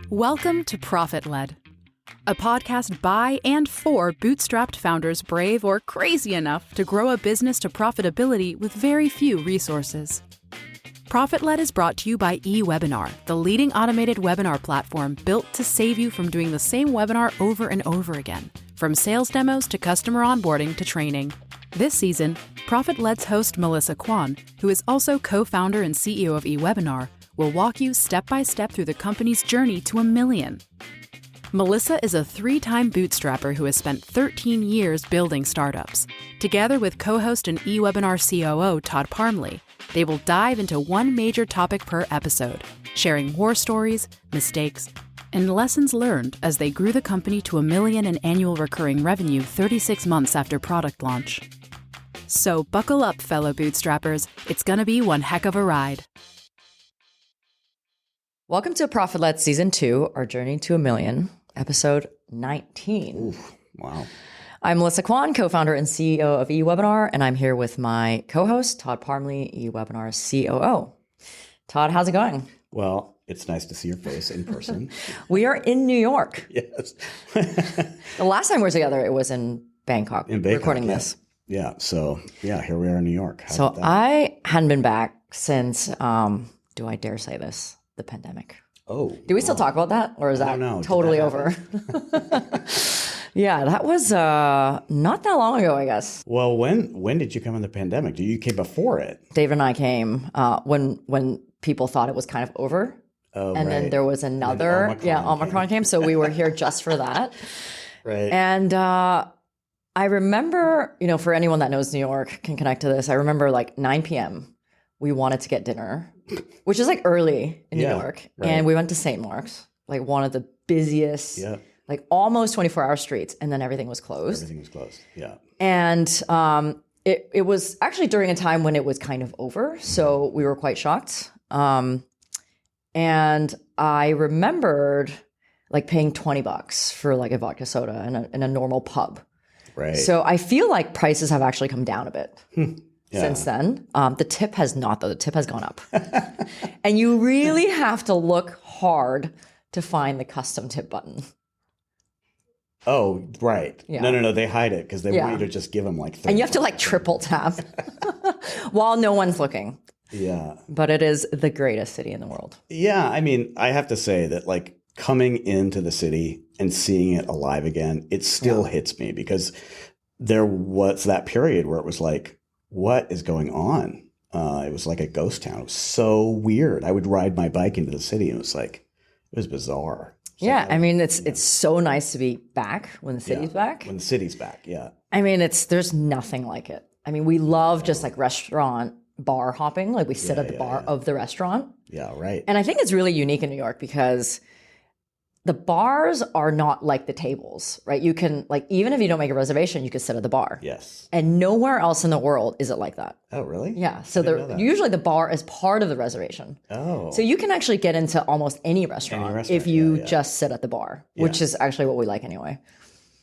Welcome to Profit Led, a podcast by and for bootstrapped founders brave or crazy enough to grow a business to profitability with very few resources. Profit Led is brought to you by eWebinar, the leading automated webinar platform built to save you from doing the same webinar over and over again, from sales demos to customer onboarding to training. This season, Profit Led's host Melissa Kwan, who is also co-founder and CEO of eWebinar, will walk you step-by-step through the company's journey to $1 million. Melissa is a 3-time bootstrapper who has spent 13 years building startups. Together with co-host and eWebinar COO Todd Parmley, they will dive into one major topic per episode, sharing war stories, mistakes, and lessons learned as they grew the company to $1 million in annual recurring revenue 36 months after product launch. So buckle up, fellow bootstrappers. It's gonna be one heck of a ride. Welcome to Profit Led Season 2, our journey to $1 million, episode 19. Ooh, wow. I'm Melissa Kwan, co-founder and CEO of eWebinar, and I'm here with my co-host, Todd Parmley, eWebinar's COO. Todd, how's it going? Well, it's nice to see your face in person. We are in New York. Yes. The last time we were together, it was in Bangkok, recording this. Yeah. So, here we are in New York. I hadn't been back since, do I dare say this? The pandemic. Oh. Do we still talk about that? Or is that totally over? Yeah, that was not that long ago, I guess. Well, when did you come in the pandemic? You came before it. Dave and I came when people thought it was kind of over. Oh, and then there was another, Omicron came. So we were here just for that. Right. And I remember, for anyone that knows New York can connect to this. I remember like 9 p.m. we wanted to get dinner, which is like early in New York. Right. And we went to St. Mark's, like one of the busiest, like almost 24-hour streets. And then everything was closed. Everything was closed. Yeah. And it was actually during a time when it was kind of over. So we were quite shocked. And I remembered like paying $20 for like a vodka soda in a normal pub. Right. So I feel like prices have actually come down a bit. Since then. The tip has not, though. The tip has gone up. And you really have to look hard to find the custom tip button. Oh, right. Yeah. No. They hide it because they want you to just give them like 30. And you have to like triple tap while no one's looking. Yeah. But it is the greatest city in the world. Yeah. I mean, I have to say that like coming into the city and seeing it alive again, it still hits me because there was that period where it was like, what is going on? It was like a ghost town. It was so weird. I would ride my bike into the city and it was bizarre. I mean, it's so nice to be back when the city's back. When the city's back, yeah. I mean, there's nothing like it. I mean, we love just like restaurant bar hopping. Like we sit at the bar of the restaurant. Yeah, right. And I think it's really unique in New York because the bars are not like the tables, right? You can, like, even if you don't make a reservation, you can sit at the bar. Yes. And nowhere else in the world is it like that. Oh, really? Yeah. So usually the bar is part of the reservation. Oh. So you can actually get into almost any restaurant if you just sit at the bar, which is actually what we like anyway.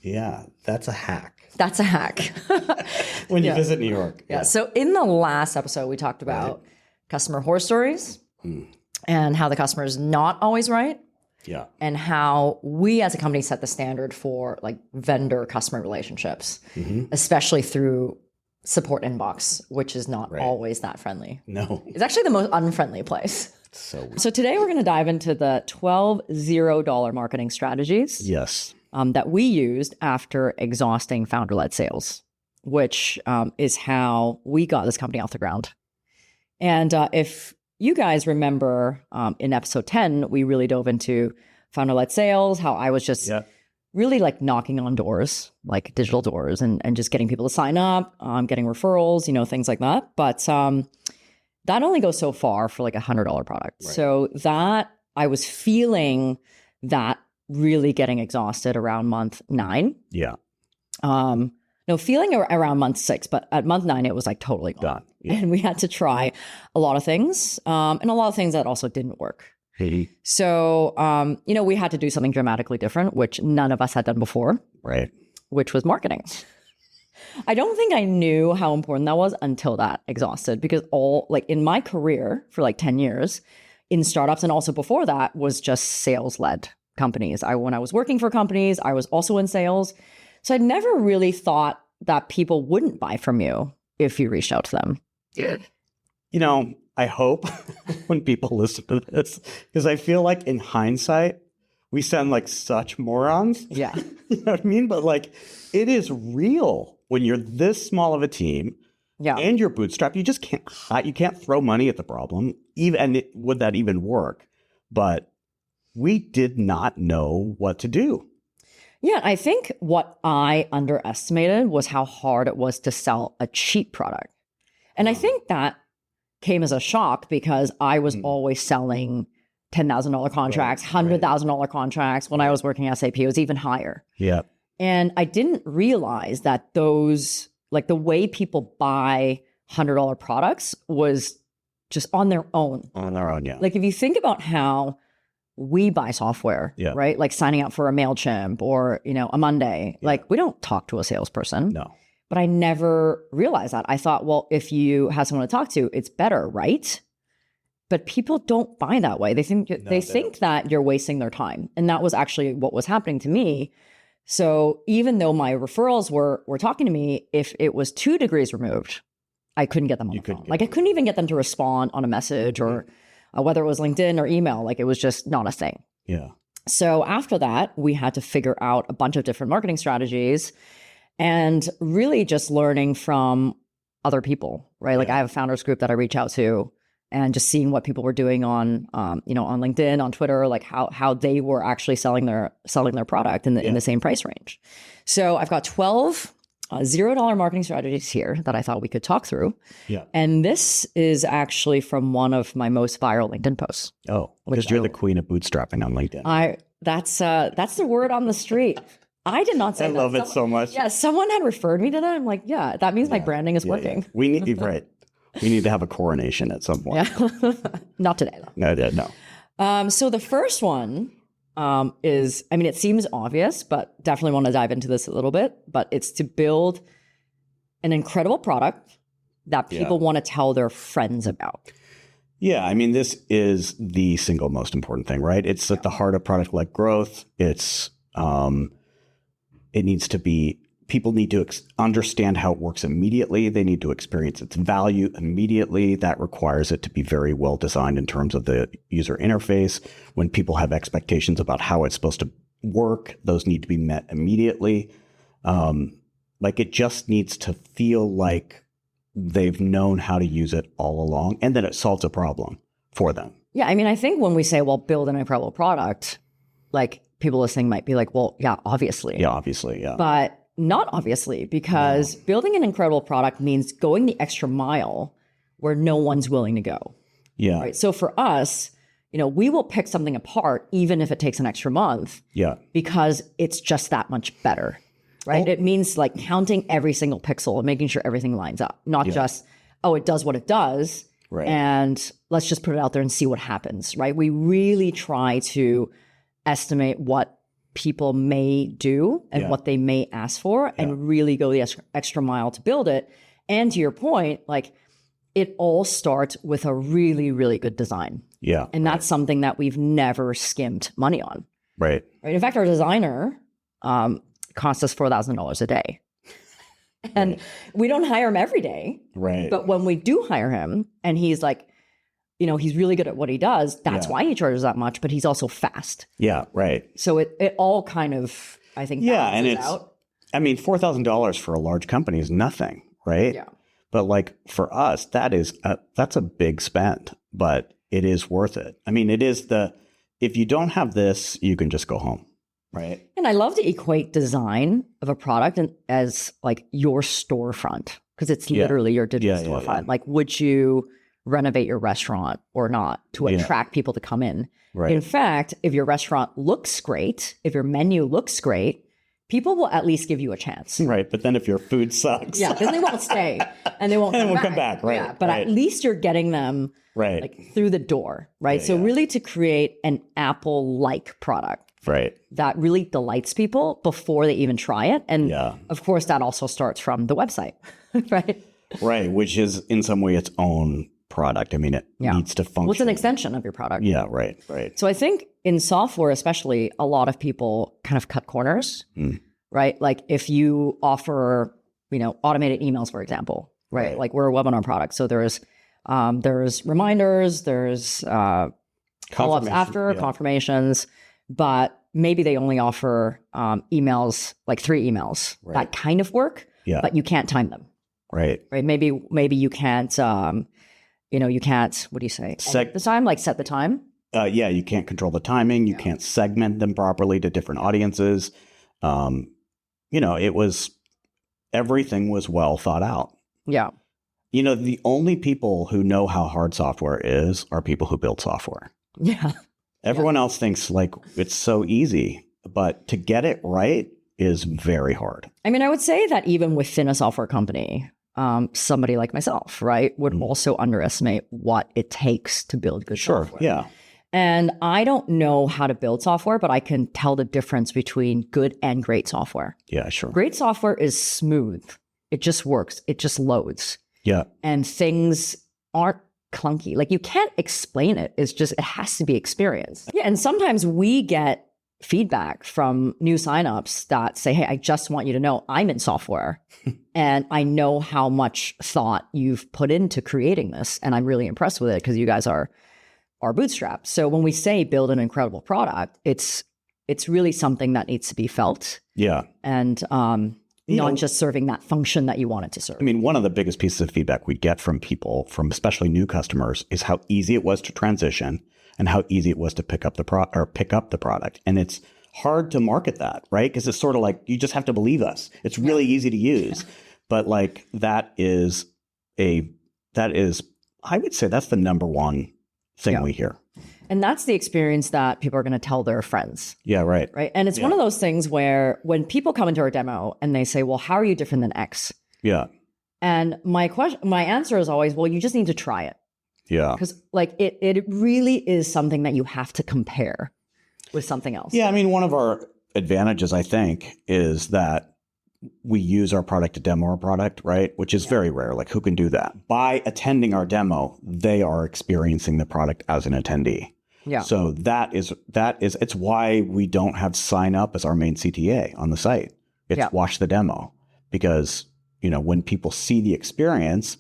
Yeah. That's a hack. That's a hack. When you visit New York. Yeah. So in the last episode, we talked about customer horror stories and how the customer is not always right. Yeah. And how we as a company set the standard for like vendor customer relationships, especially through support inbox, which is not always that friendly. No. It's actually the most unfriendly place. So weird. So today we're going to dive into the 12 $0 marketing strategies that we used after exhausting founder-led sales, which is how we got this company off the ground. And if you guys remember in episode 10, we really dove into founder-led sales, how I was just really like knocking on doors, like digital doors and just getting people to sign up, getting referrals, things like that. But that only goes so far for like $100 product. Right. So that I was feeling that really getting exhausted around month 9. Yeah. No, feeling around month 6, but at month 9, it was like totally gone. Yeah. And we had to try a lot of things and a lot of things that also didn't work. So, we had to do something dramatically different, which none of us had done before. Right. Which was marketing. I don't think I knew how important that was until that exhausted because in my career for like 10 years, in startups, and also before that was just sales-led companies. When I was working for companies, I was also in sales. So I never really thought that people wouldn't buy from you if you reached out to them. You know, I hope when people listen to this, because I feel like in hindsight, we sound like such morons. Yeah. You know what I mean? But like, it is real when you're this small of a team and you're bootstrapped. You just can't throw money at the problem. Would that even work? But we did not know what to do. Yeah, I think what I underestimated was how hard it was to sell a cheap product. And I think that came as a shock because I was always selling $10,000 contracts, $100,000 contracts. When I was working at SAP, it was even higher. Yeah. And I didn't realize that those, like the way people buy $100 products was just on their own. On their own, yeah. Like if you think about how we buy software, right? Like signing up for a MailChimp or, a Monday, like we don't talk to a salesperson. No. But I never realized that. I thought, well, if you have someone to talk to, it's better, right? But people don't buy that way. They think that you're wasting their time. And that was actually what was happening to me. So even though my referrals were talking to me, if it was 2 degrees removed, I couldn't get them on the phone. Like I couldn't even get them to respond on a message or whether it was LinkedIn or email. Like it was just not a thing. Yeah. So after that, we had to figure out a bunch of different marketing strategies and really just learning from other people, right? Like I have a founders group that I reach out to and just seeing what people were doing on, on LinkedIn, on Twitter, like how they were actually selling their product in the same price range. So I've got 12 $0 marketing strategies here that I thought we could talk through. Yeah. And this is actually from one of my most viral LinkedIn posts. Oh, because you're the queen of bootstrapping on LinkedIn. That's the word on the street. I did not say that. I love it so much. Yeah, someone had referred me to that. I'm like, yeah, that means my branding is working. Yeah. We need We need to have a coronation at some point. Yeah. Not today, though. No. So the first one is, it seems obvious, but definitely want to dive into this a little bit. But it's to build an incredible product that people want to tell their friends about. Yeah, this is the single most important thing, right? It's at the heart of product-led growth. It's it needs to be, people need to understand how it works immediately. They need to experience its value immediately. That requires it to be very well designed in terms of the user interface. When people have expectations about how it's supposed to work, those need to be met immediately. It just needs to feel like they've known how to use it all along and that it solves a problem for them. Yeah, I think when we say, well, build an incredible product, like people listening might be like, well, yeah, obviously. Yeah, obviously, yeah. But not obviously, because building an incredible product means going the extra mile where no one's willing to go. Yeah. Right? So for us, we will pick something apart even if it takes an extra month. Yeah. Because it's just that much better. Right? It means like counting every single pixel and making sure everything lines up, not just, it does what it does. Right. And let's just put it out there and see what happens. Right? We really try to estimate what people may do and what they may ask for and really go the extra mile to build it. And to your point, like it all starts with a really, really good design. Yeah. And that's something that we've never skimmed money on. Right. In fact, our designer costs us $4,000 a day. And we don't hire him every day. Right. But when we do hire him and he's like, he's really good at what he does. That's why he charges that much, but he's also fast. Yeah, right. So it all kind of, I think, and it's out. $4,000 for a large company is nothing, right? Yeah. But like for us, that's a big spend, but it is worth it. It is if you don't have this, you can just go home, right? And I love to equate design of a product as like your storefront, because it's literally your digital storefront. Yeah. Like, would you renovate your restaurant or not to attract people to come in? Right. In fact, if your restaurant looks great, if your menu looks great, people will at least give you a chance. Right. But then if your food sucks. Yeah, then they won't stay and they won't come back. Right. Yeah, but at least you're getting them like through the door. Right. So really to create an Apple-like product. Right. That really delights people before they even try it. And of course, that also starts from the website. Right. Right. Which is in some way its own product. I mean, it needs to function. Well, it's an extension of your product. Yeah, right. So I think in software, especially, a lot of people kind of cut corners, right? Like if you offer, automated emails, for example, right? Like we're a webinar product. So there's reminders, there's follow-ups after, confirmations, but maybe they only offer emails, like 3 emails that kind of work, but you can't time them. Right. Maybe you can't, you can't, what do you say? Set the time, like set the time. You can't control the timing. You can't segment them properly to different audiences. Everything was well thought out. Yeah. The only people who know how hard software is are people who build software. Yeah. Everyone else thinks like it's so easy, but to get it right is very hard. I mean, I would say that even within a software company, somebody like myself, right, would also underestimate what it takes to build good software. Yeah. And I don't know how to build software, but I can tell the difference between good and great software. Yeah, sure. Great software is smooth. It just works. It just loads. Yeah. And things aren't clunky. Like you can't explain it. It has to be experienced. Yeah. And sometimes we get feedback from new signups that say, hey, I just want you to know I'm in software and I know how much thought you've put into creating this. And I'm really impressed with it because you guys are bootstrapped. So when we say build an incredible product, it's really something that needs to be felt. Yeah. And not just serving that function that you want it to serve. I mean, one of the biggest pieces of feedback we get from people, from especially new customers, is how easy it was to transition and how easy it was to pick up the product. And it's hard to market that, right? Because it's sort of like, you just have to believe us. It's really easy to use. But like that is, I would say that's the number one thing we hear. And that's the experience that people are going to tell their friends. Yeah, right. Right. And it's one of those things where when people come into our demo and they say, well, how are you different than X? Yeah. And my answer is always, well, you just need to try it. Yeah. Because like it really is something that you have to compare with something else. Yeah. I mean, one of our advantages, I think, is that we use our product to demo our product, right? Which is very rare. Like who can do that? By attending our demo, they are experiencing the product as an attendee. Yeah. So it's why we don't have sign up as our main CTA on the site. It's watch the demo because, when people see the experience,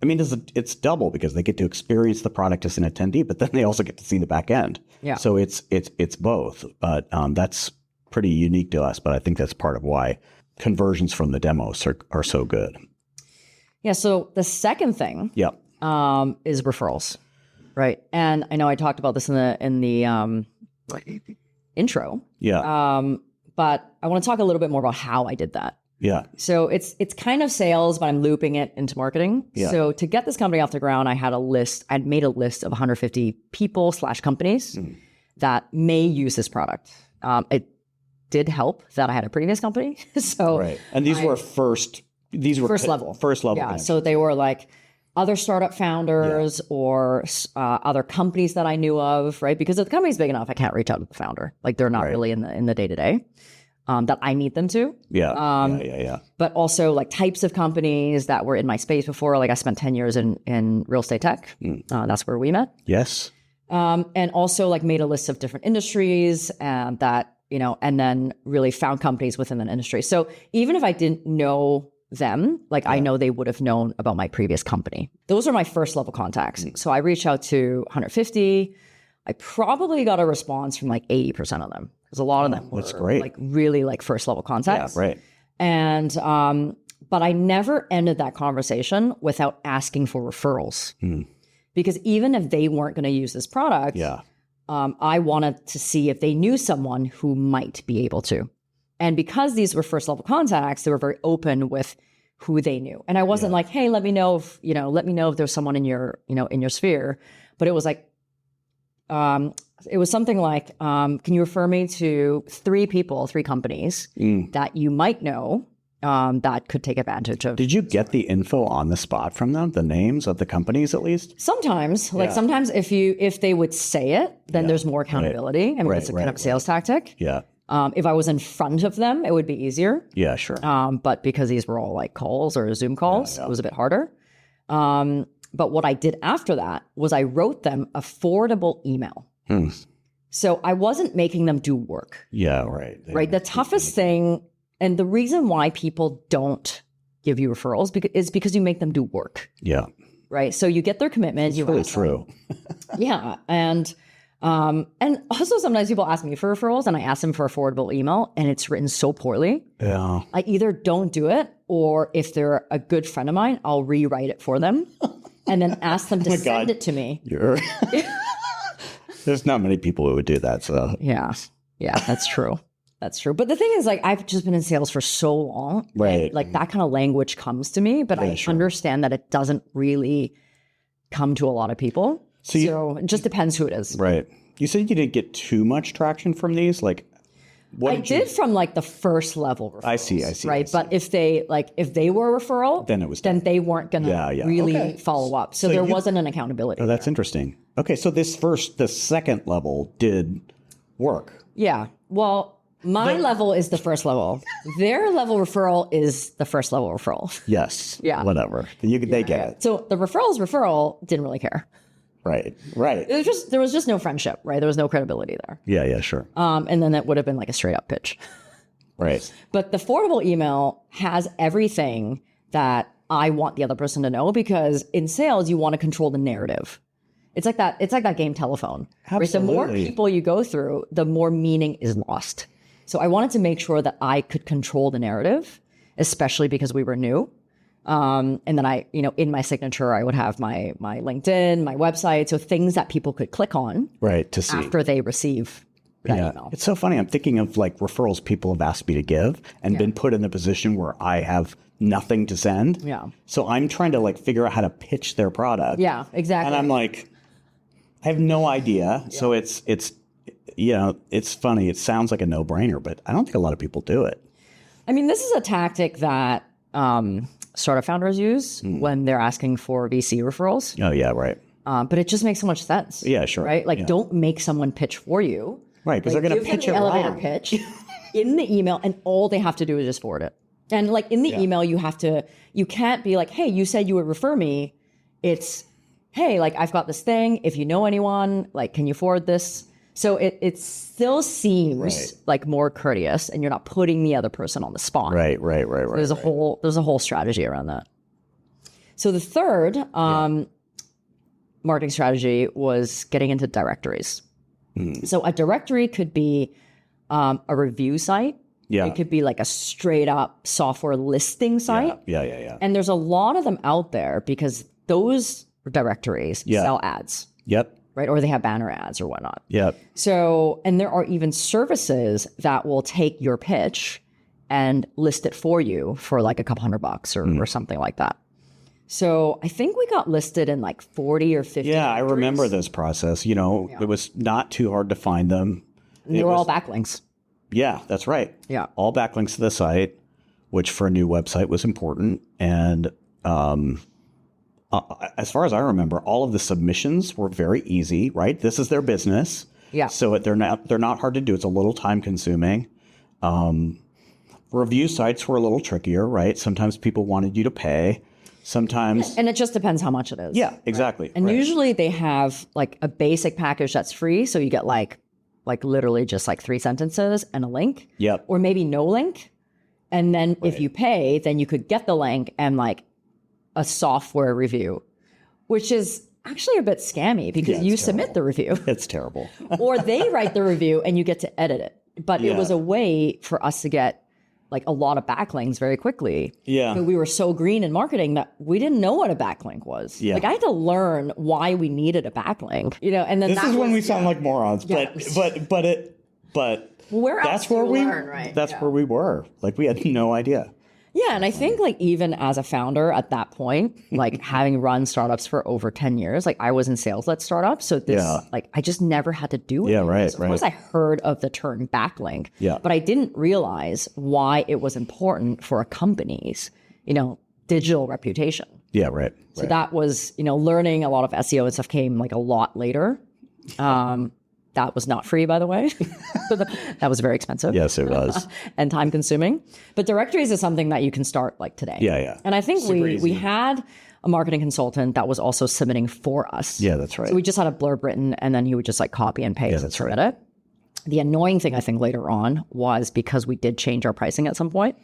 I mean, it's double because they get to experience the product as an attendee, but then they also get to see the back end. Yeah. So it's both, but that's pretty unique to us. But I think that's part of why conversions from the demos are so good. Yeah. So the second thing is referrals, right? And I know I talked about this in the intro. Yeah. But I want to talk a little bit more about how I did that. Yeah. So it's kind of sales, but I'm looping it into marketing. Yeah. So to get this company off the ground, I'd made a list of 150 people / companies that may use this product. It did help that I had a previous company. So right. And these were first level. Yeah. So they were like other startup founders or other companies that I knew of, right? Because if the company's big enough, I can't reach out to the founder. Like they're not really in the day-to-day that I need them to. Yeah. But also like types of companies that were in my space before. Like I spent 10 years in real estate tech. That's where we met. Yes. And also like made a list of different industries that, and then really found companies within an industry. So even if I didn't know them, like I know they would have known about my previous company. Those are my first level contacts. So I reached out to 150. I probably got a response from like 80% of them because a lot of them were like really like first level contacts. Yeah, right. And, but I never ended that conversation without asking for referrals because even if they weren't going to use this product, I wanted to see if they knew someone who might be able to. And because these were first level contacts, they were very open with who they knew. And I wasn't like, hey, let me know if there's someone in your sphere. But it was like, it was something like, can you refer me to 3 companies that you might know that could take advantage of. Did you get the info on the spot from them, the names of the companies at least? Sometimes, sometimes if they would say it, then there's more accountability. I mean, it's a kind of sales tactic. Yeah. If I was in front of them, it would be easier. Yeah, sure. But because these were all like calls or Zoom calls, it was a bit harder. But what I did after that was I wrote them affordable email. So I wasn't making them do work. Yeah, right. Right. The toughest thing, and the reason why people don't give you referrals is because you make them do work. Yeah. Right. So you get their commitment. It's really true. Yeah. And also sometimes people ask me for referrals and I ask them for affordable email and it's written so poorly. Yeah. I either don't do it, or if they're a good friend of mine, I'll rewrite it for them and then ask them to send it to me. There's not many people who would do that. So yeah, that's true. That's true. But the thing is, like, I've just been in sales for so long. Right. Like that kind of language comes to me, but I understand that it doesn't really come to a lot of people. So it just depends who it is. Right. You said you didn't get too much traction from these. Like, I did from like the first level referrals. I see. Right. But if they were a referral, then they weren't going to really follow up. So there wasn't an accountability. Oh, that's interesting. Okay. So the second level did work. Yeah. Well, my level is the first level. Their level referral is the first level referral. Yes. Yeah. Whatever. They get it. So the referral didn't really care. Right. There was just no friendship, right? There was no credibility there. Yeah, sure. And then it would have been like a straight up pitch. Right. But the affordable email has everything that I want the other person to know, because in sales, you want to control the narrative. It's like that game telephone. Absolutely. Right? The more people you go through, the more meaning is lost. So I wanted to make sure that I could control the narrative, especially because we were new. And then I, in my signature, I would have my LinkedIn, my website. So things that people could click on to see after they receive that email. It's so funny. I'm thinking of like referrals people have asked me to give and been put in the position where I have nothing to send. Yeah. So I'm trying to like figure out how to pitch their product. Yeah, exactly. And I'm like, I have no idea. Yeah. So it's funny. It sounds like a no-brainer, but I don't think a lot of people do it. I mean, this is a tactic that startup founders use when they're asking for VC referrals. Oh, yeah, right. But it just makes so much sense. Yeah, sure. Right? Like, don't make someone pitch for you. Right, because they're going to pitch it wrong. Elevator pitch in the email, and all they have to do is just forward it. And like in the email, you can't be like, hey, you said you would refer me. It's, hey, like I've got this thing. If you know anyone, like, can you forward this? So it still seems like more courteous, and you're not putting the other person on the spot. Right. There's a whole strategy around that. So the third marketing strategy was getting into directories. So a directory could be a review site. Yeah. It could be like a straight up software listing site. Yeah. And there's a lot of them out there because those directories sell ads. Yep. Right? Or they have banner ads or whatnot. Yep. So, and there are even services that will take your pitch and list it for you for like a couple $100 or something like that. So I think we got listed in like 40 or 50. Yeah, I remember this process. It was not too hard to find them. They were all backlinks. Yeah, that's right. Yeah. All backlinks to the site, which for a new website was important. And as far as I remember, all of the submissions were very easy, right? This is their business. Yeah. So they're not hard to do. It's a little time consuming. Review sites were a little trickier, right? Sometimes people wanted you to pay. Sometimes. And it just depends how much it is. Yeah, exactly. Right? And usually they have like a basic package that's free. So you get like literally just like 3 sentences and a link. Yep. Or maybe no link. And then if you pay, then you could get the link and like a software review, which is actually a bit scammy because you submit the review. It's terrible. Or they write the review and you get to edit it. But it was a way for us to get like a lot of backlinks very quickly. Yeah. But we were so green in marketing that we didn't know what a backlink was. Yeah. Like I had to learn why we needed a backlink, and then this is when we sound like morons, but where that's where where we were. Like we had no idea. Yeah. And I think like even as a founder at that point, like having run startups for over 10 years, like I was in sales-led startups. So this, like I just never had to do it. Yeah, right. So of course I heard of the term backlink, but I didn't realize why it was important for a company's, digital reputation. Yeah, right. So that was, learning a lot of SEO and stuff came like a lot later. That was not free, by the way. That was very expensive. Yes, it was. And time consuming. But directories is something that you can start like today. Yeah. And I think we had a marketing consultant that was also submitting for us. Yeah, that's right. So we just had a blurb written, and then he would just like copy and paste and submit it. The annoying thing I think later on was because we did change our pricing at some point,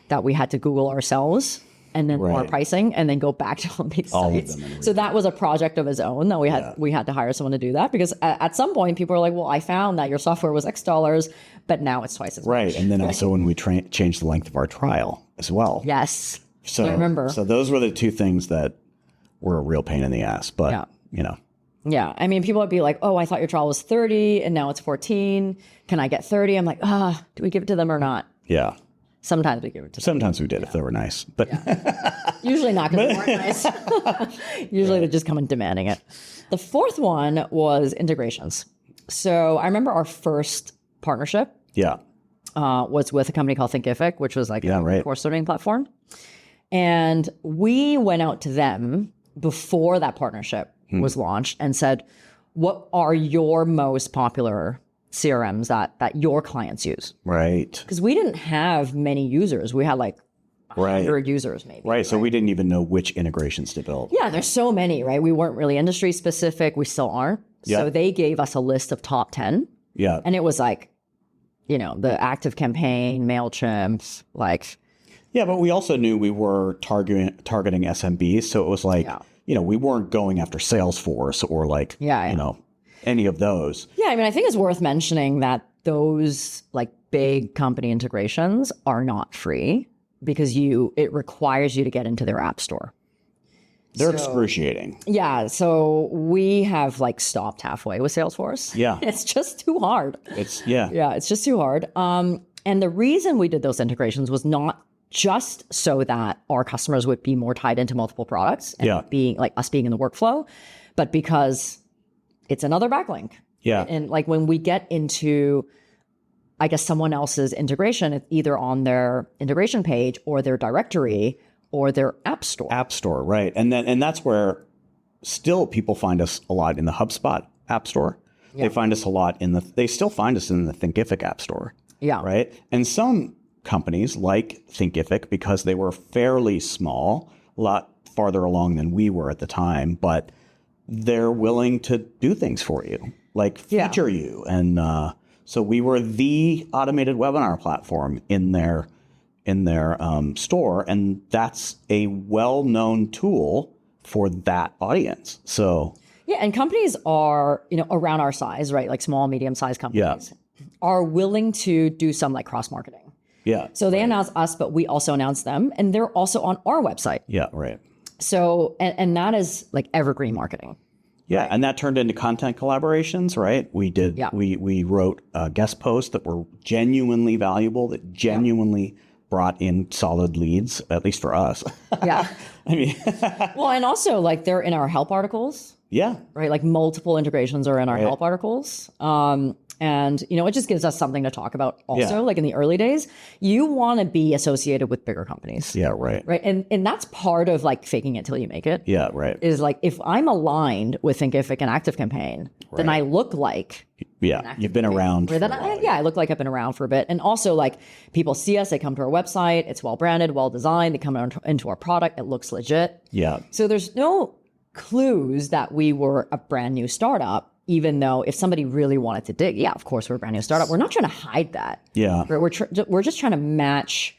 that we had to Google ourselves and then our pricing and then go back to all these sites. So that was a project of its own that we had to hire someone to do that, because at some point people were like, well, I found that your software was X dollars, but now it's twice as much. Right. And then also when we changed the length of our trial as well. Yes. So I remember. So those were the two things that were a real pain in the ass, but you know. Yeah. I mean, people would be like, oh, I thought your trial was 30 and now it's 14. Can I get 30? I'm like, do we give it to them or not? Yeah. Sometimes we give it to them. Sometimes we did if they were nice, but usually not because they weren't nice. Usually they're just coming demanding it. The fourth one was integrations. So I remember our first partnership was with a company called Thinkific, which was like a course learning platform. And we went out to them before that partnership was launched and said, what are your most popular CRMs that your clients use? Right. Because we didn't have many users. We had like 100 users maybe. Right. So we didn't even know which integrations to build. Yeah, there's so many, right? We weren't really industry specific. We still aren't. So they gave us a list of top 10. Yeah. And it was like, you know, the ActiveCampaign, MailChimp, like. Yeah, but we also knew we were targeting SMBs. So it was like, you know, we weren't going after Salesforce or like, you know, any of those. Yeah, I mean, I think it's worth mentioning that those like big company integrations are not free because it requires you to get into their app store. They're excruciating. Yeah, so we have like stopped halfway with Salesforce. Yeah. It's just too hard. It's just too hard. And the reason we did those integrations was not just so that our customers would be more tied into multiple products and being like us being in the workflow, but because it's another backlink. Yeah. And like when we get into, I guess, someone else's integration, it's either on their integration page or their directory or their app store. App store, right. And that's where still people find us a lot in the HubSpot app store. Yeah. They find us a lot they still find us in the Thinkific app store. Yeah. Right. And some companies like Thinkific, because they were fairly small, a lot farther along than we were at the time, but they're willing to do things for you, like feature you. And so we were the automated webinar platform in their store, and that's a well-known tool for that audience. So yeah, and companies are, you know, around our size, right? Like small, medium-sized companies are willing to do some like cross-marketing. Yeah. So they announce us, but we also announce them, and they're also on our website. Yeah, right. So, and that is like evergreen marketing. Yeah, right? And that turned into content collaborations, right? We did. Yeah. We wrote guest posts that were genuinely valuable, that genuinely brought in solid leads, at least for us. Yeah. I mean, well, and also like they're in our help articles. Yeah. Right. Like multiple integrations are in our help articles. And, you know, it just gives us something to talk about also, like in the early days. You want to be associated with bigger companies. Yeah, right. Right. And that's part of like faking it till you make it. Yeah, right. Is like, if I'm aligned with Thinkific and ActiveCampaign, then I look like. Yeah, you've been around for a while. I look like I've been around for a bit. And also like people see us, they come to our website, it's well branded, well designed, they come into our product, it looks legit. Yeah. So there's no clues that we were a brand new startup. Even though if somebody really wanted to dig, of course, we're a brand new startup. We're not trying to hide that. Yeah. We're just trying to match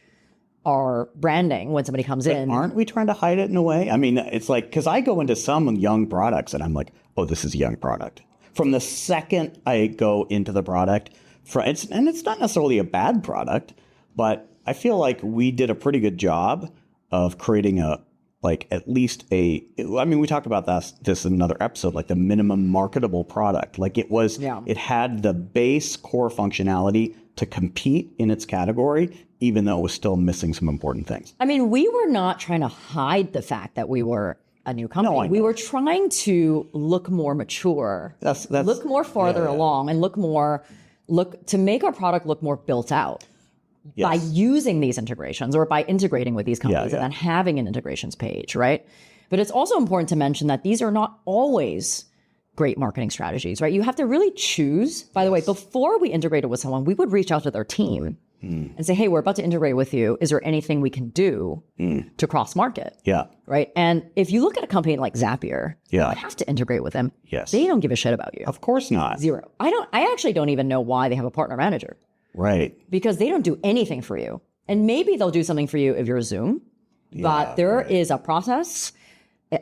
our branding when somebody comes in. Aren't we trying to hide it in a way? I mean, it's like, because I go into some young products and I'm like, oh, this is a young product. From the second I go into the product, and it's not necessarily a bad product, but I feel like we did a pretty good job of creating at least I mean, we talked about this in another episode, like the minimum marketable product. Like it had the base core functionality to compete in its category, even though it was still missing some important things. I mean, we were not trying to hide the fact that we were a new company. No, we were trying to look more mature, look more farther along, and look to make our product look more built out. Yes. By using these integrations or by integrating with these companies and then having an integrations page, right? But it's also important to mention that these are not always great marketing strategies, right? You have to really choose. By the way, before we integrated with someone, we would reach out to their team and say, hey, we're about to integrate with you. Is there anything we can do to cross-market? Yeah. Right. And if you look at a company like Zapier, Yeah. I have to integrate with them. Yes. They don't give a shit about you. Of course not. Zero. I actually don't even know why they have a partner manager. Right. Because they don't do anything for you. And maybe they'll do something for you if you're Zoom. But there is a process.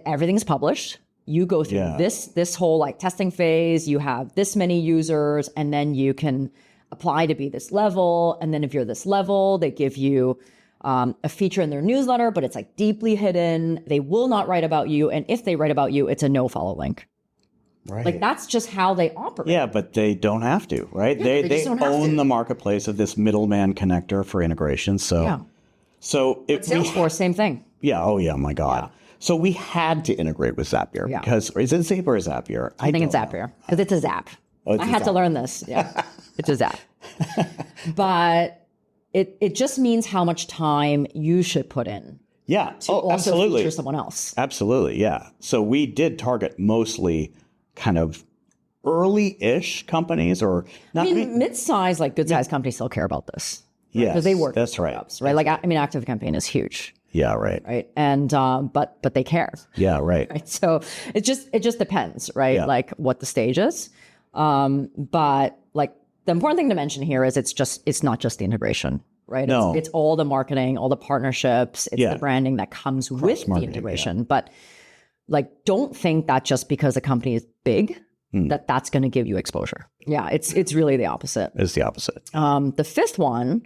Everything's published. You go through this whole like testing phase. You have this many users, and then you can apply to be this level. And then if you're this level, they give you a feature in their newsletter, but it's like deeply hidden. They will not write about you. And if they write about you, it's a no follow link. Right. Like that's just how they operate. Yeah, but they don't have to, right? Yeah, they own the marketplace of this middleman connector for integration. So, Salesforce, same thing. Yeah. Oh, yeah. My God. Yeah. So we had to integrate with Zapier because is it Zapier or Zapier? I think it's Zapier because it's a Zap. I had to learn this. Yeah, it's a Zap. But it just means how much time you should put in. Yeah. To also feature someone else. Absolutely. Yeah. So we did target mostly kind of early-ish companies or not. I mean, mid-size, like good-sized companies still care about this. Yes, because they work. That's right. Jobs, right. Like, I mean, ActiveCampaign is huge. Yeah. Right. Right. And, but they care. Yeah. Right. Right. So it just depends, right? Yeah. Like what the stage is. But like the important thing to mention here is it's not just the integration, right? No. It's all the marketing, all the partnerships, it's the branding that comes with the integration. But like, don't think that just because a company is big, that's going to give you exposure. Yeah. It's really the opposite. It's the opposite. The fifth one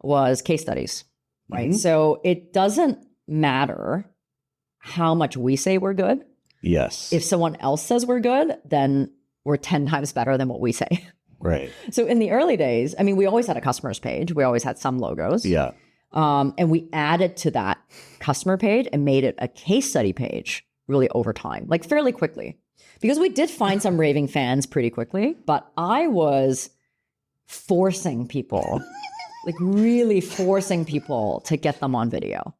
was case studies, right? So it doesn't matter how much we say we're good. Yes. If someone else says we're good, then we're 10 times better than what we say. Right. So in the early days, I mean, we always had a customers page. We always had some logos. Yeah. And we added to that customer page and made it a case study page really over time, like fairly quickly. Because we did find some raving fans pretty quickly, but I was forcing people, like really forcing people to get them on video.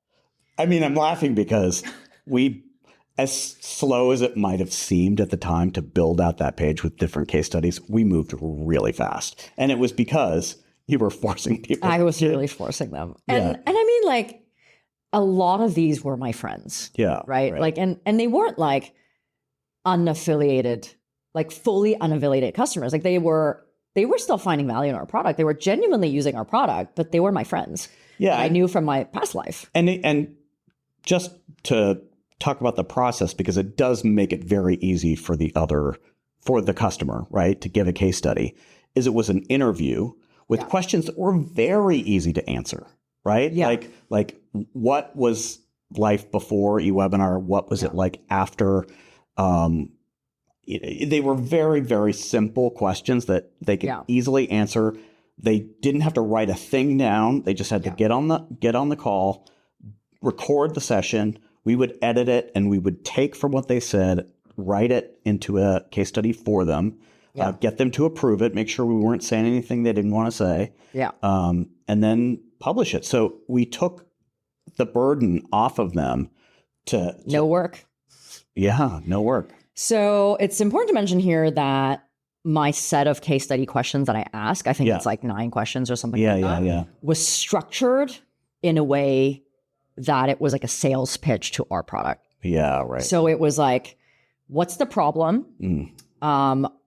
I mean, I'm laughing because as slow as it might have seemed at the time to build out that page with different case studies, we moved really fast. And it was because you were forcing people. I was really forcing them. And I mean, like, a lot of these were my friends. Yeah. Right? Like, and they weren't like unaffiliated, like fully unaffiliated customers. Like they were still finding value in our product. They were genuinely using our product, but they were my friends. Yeah. I knew from my past life. And just to talk about the process, because it does make it very easy for the customer, right, to give a case study, is it was an interview with questions that were very easy to answer, right? Yeah. Like what was life before eWebinar? What was it like after? They were very, very simple questions that they could easily answer. They didn't have to write a thing down. They just had to get on the call, record the session. We would edit it and we would take from what they said, write it into a case study for them, get them to approve it, make sure we weren't saying anything they didn't want to say, and then publish it. So we took the burden off of them to no work. Yeah, no work. So it's important to mention here that my set of case study questions that I ask, I think it's like 9 questions or something like that, was structured in a way that it was like a sales pitch to our product. Yeah, right. So it was like, what's the problem?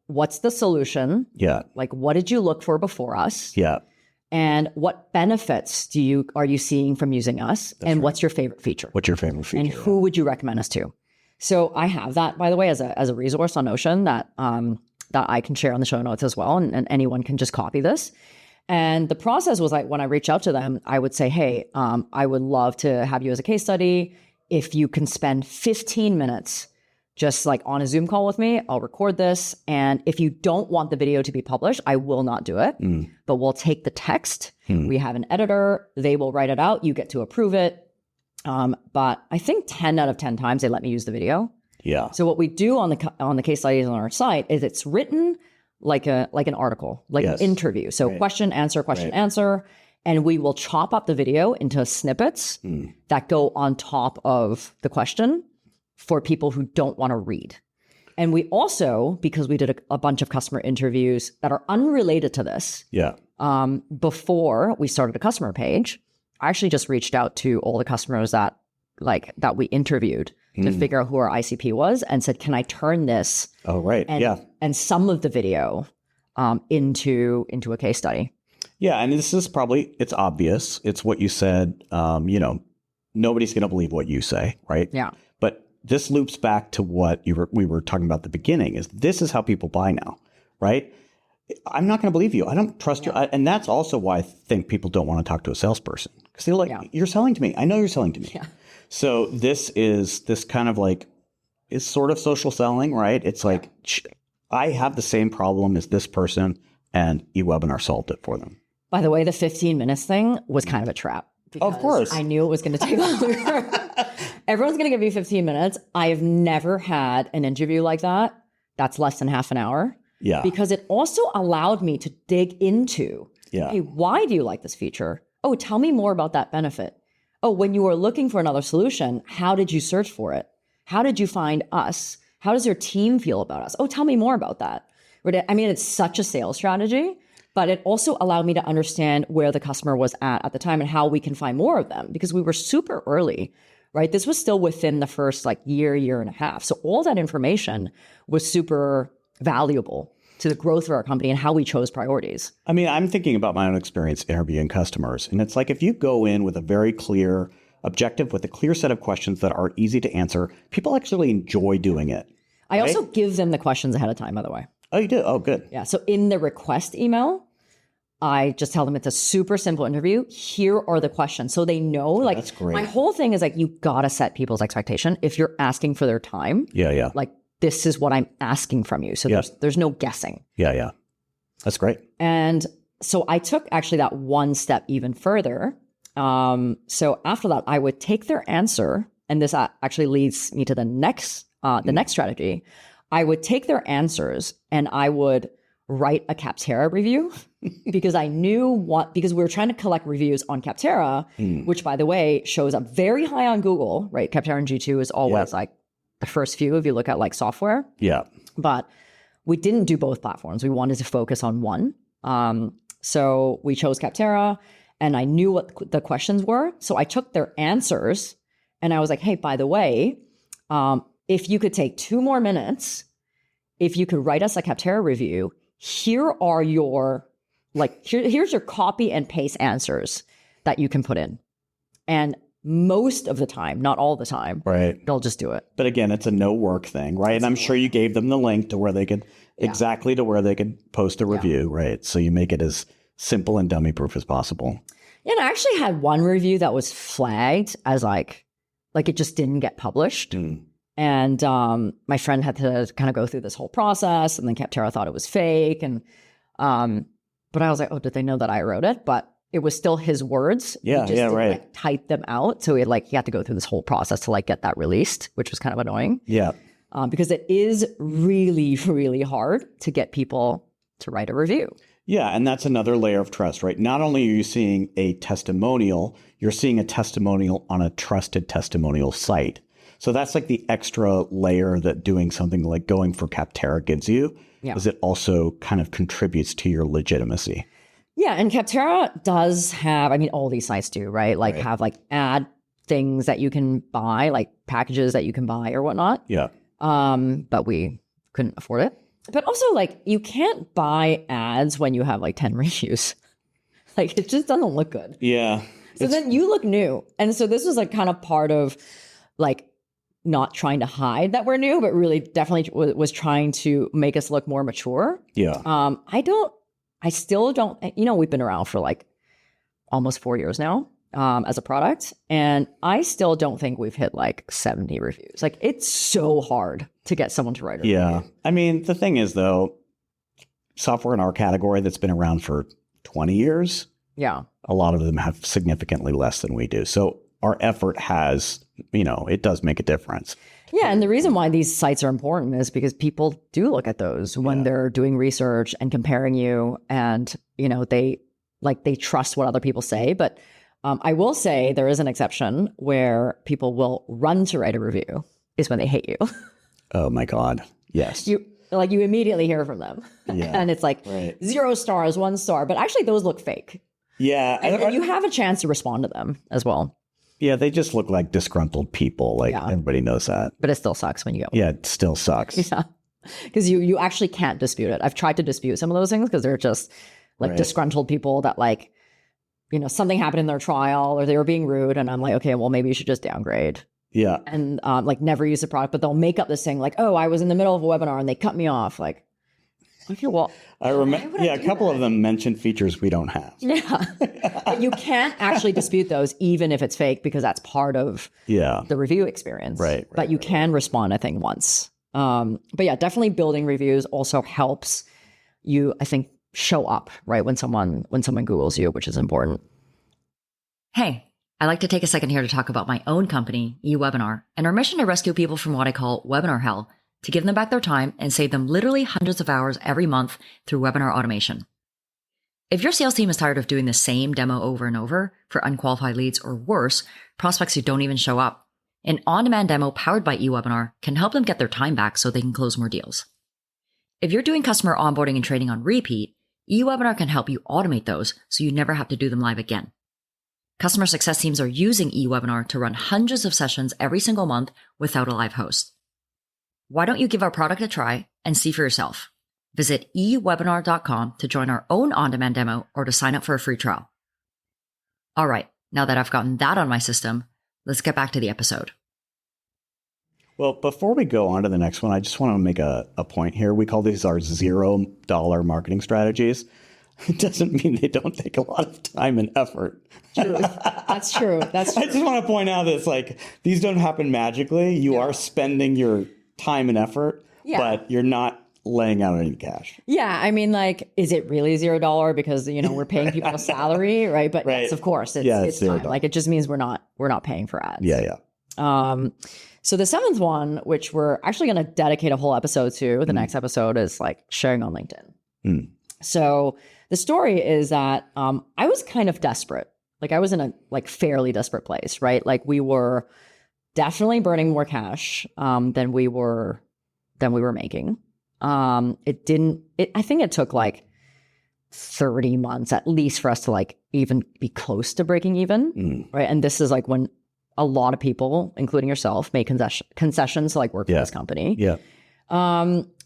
What's the solution? Yeah. Like, what did you look for before us? Yeah. And what benefits are you seeing from using us? And what's your favorite feature? What's your favorite feature? And who would you recommend us to? So I have that, by the way, as a resource on Notion that I can share on the show notes as well. And anyone can just copy this. And the process was like, when I reach out to them, I would say, hey, I would love to have you as a case study. If you can spend 15 minutes just like on a Zoom call with me, I'll record this. And if you don't want the video to be published, I will not do it. But we'll take the text. We have an editor. They will write it out. You get to approve it. But I think 10 out of 10 times they let me use the video. Yeah. So what we do on the case studies on our site is it's written like an article, like an interview. So question, answer. And we will chop up the video into snippets that go on top of the question for people who don't want to read. And we also, because we did a bunch of customer interviews that are unrelated to this, Before we started a customer page, I actually just reached out to all the customers that we interviewed to figure out who our ICP was and said, can I turn this and some of the video into a case study? Yeah, and this is probably, it's obvious. It's what you said. Nobody's going to believe what you say, right? Yeah. But this loops back to what we were talking about at the beginning, is this is how people buy now, right? I'm not going to believe you. I don't trust you. And that's also why I think people don't want to talk to a salesperson, because they're like, you're selling to me. I know you're selling to me. Yeah. So this kind of like is sort of social selling, right? It's like, I have the same problem as this person, and eWebinar solved it for them. By the way, the 15 minutes thing was kind of a trap. Of course. I knew it was going to take longer. Everyone's going to give you 15 minutes. I have never had an interview like that that's less than half an hour. Yeah. Because it also allowed me to dig into, hey, why do you like this feature? Oh, tell me more about that benefit. Oh, when you were looking for another solution, how did you search for it? How did you find us? How does your team feel about us? Oh, tell me more about that. I mean, it's such a sales strategy, but it also allowed me to understand where the customer was at the time and how we can find more of them, because we were super early, right? This was still within the first year and a half. So all that information was super valuable to the growth of our company and how we chose priorities. I mean, I'm thinking about my own experience interviewing customers. And it's like, if you go in with a very clear objective, with a clear set of questions that are easy to answer, people actually enjoy doing it. I also give them the questions ahead of time, by the way. Oh, you do? Oh, good. Yeah. So in the request email, I just tell them it's a super simple interview. Here are the questions. So they know, that's great. My whole thing is you got to set people's expectation. If you're asking for their time, this is what I'm asking from you. So there's no guessing. Yeah. That's great. And so I took actually that one step even further. So after that, I would take their answer, and this actually leads me to the next strategy. I would take their answers and I would write a Capterra review because I knew because we were trying to collect reviews on Capterra, which, by the way, shows up very high on Google, right? Capterra and G2 is always the first few if you look at software. Yeah. But we didn't do both platforms. We wanted to focus on one. So we chose Capterra, and I knew what the questions were. So I took their answers and I was like, hey, by the way, if you could take 2 more minutes, if you could write us a Capterra review, here are your, here's your copy and paste answers that you can put in. And most of the time, not all the time, right, they'll just do it. But again, it's a no work thing, right? And I'm sure you gave them the link to where they could exactly to where they could post a review, right? So you make it as simple and dummy proof as possible. Yeah, and I actually had one review that was flagged as it just didn't get published. And my friend had to kind of go through this whole process, and then Capterra thought it was fake. And but I was like, oh, did they know that I wrote it? But it was still his words. Yeah, he just right. Type them out. So he had to go through this whole process to get that released, which was kind of annoying. Yeah. Because it is really, really hard to get people to write a review. Yeah, and that's another layer of trust, right? Not only are you seeing a testimonial, you're seeing a testimonial on a trusted testimonial site. So that's the extra layer that doing something like going for Capterra gives you, is it also kind of contributes to your legitimacy. Yeah, and Capterra does have, all these sites do, right? Have ad things that you can buy, packages that you can buy or whatnot. Yeah. But we couldn't afford it. But also, you can't buy ads when you have 10 reviews. It just doesn't look good. Yeah. So then you look new. And so this was kind of part of not trying to hide that we're new, but really definitely was trying to make us look more mature. Yeah. I still don't, we've been around for almost 4 years now as a product. And I still don't think we've hit 70 reviews. It's so hard to get someone to write a review. The thing is, though, software in our category that's been around for 20 years, a lot of them have significantly less than we do. So our effort has, it does make a difference. Yeah. And the reason why these sites are important is because people do look at those when they're doing research and comparing you, and, they trust what other people say. But I will say there is an exception where people will run to write a review is when they hate you. Oh my God. Yes. Like you immediately hear from them. Yeah. And it's like 0 stars, 1 star. But actually those look fake. Yeah. And you have a chance to respond to them as well. Yeah, they just look like disgruntled people. Like everybody knows that. But it still sucks when you get one. Yeah, it still sucks. Yeah. Because you actually can't dispute it. I've tried to dispute some of those things because they're just like disgruntled people that like, you know, something happened in their trial or they were being rude. And I'm like, okay, well, maybe you should just downgrade. Yeah. And like never use the product, but they'll make up this thing like, oh, I was in the middle of a webinar and they cut me off. Like, okay, well, I remember, a couple of them mentioned features we don't have. Yeah. But you can't actually dispute those, even if it's fake, because that's part of the review experience. Right. But you can respond, I think, once. But yeah, definitely building reviews also helps you, I think, show up, right? When someone Googles you, which is important. Hey, I'd like to take a second here to talk about my own company, eWebinar, and our mission to rescue people from what I call webinar hell, to give them back their time and save them literally hundreds of hours every month through webinar automation. If your sales team is tired of doing the same demo over and over for unqualified leads or worse, prospects who don't even show up, an on-demand demo powered by eWebinar can help them get their time back so they can close more deals. If you're doing customer onboarding and training on repeat, eWebinar can help you automate those so you never have to do them live again. Customer success teams are using eWebinar to run hundreds of sessions every single month without a live host. Why don't you give our product a try and see for yourself? Visit ewebinar.com to join our own on-demand demo or to sign up for a free trial. All right, now that I've gotten that on my system, let's get back to the episode. Well, before we go on to the next one, I just want to make a point here. We call these our $0 marketing strategies. It doesn't mean they don't take a lot of time and effort. True. That's true. That's true. I just want to point out that it's like, these don't happen magically. You are spending your time and effort, but you're not laying out any cash. Yeah. I mean, like, is it really $0? Because, you know, we're paying people a salary, right? But yes, of course, it's $0. Like, it just means we're not paying for ads. Yeah. So the 7th one, which we're actually going to dedicate a whole episode to, the next episode is like sharing on LinkedIn. So the story is that I was kind of desperate. Like I was in a like fairly desperate place, right? Like we were definitely burning more cash than we were making. I think it took like 30 months at least for us to like even be close to breaking even, right? And this is like when a lot of people, including yourself, make concessions to like work for this company. Yeah.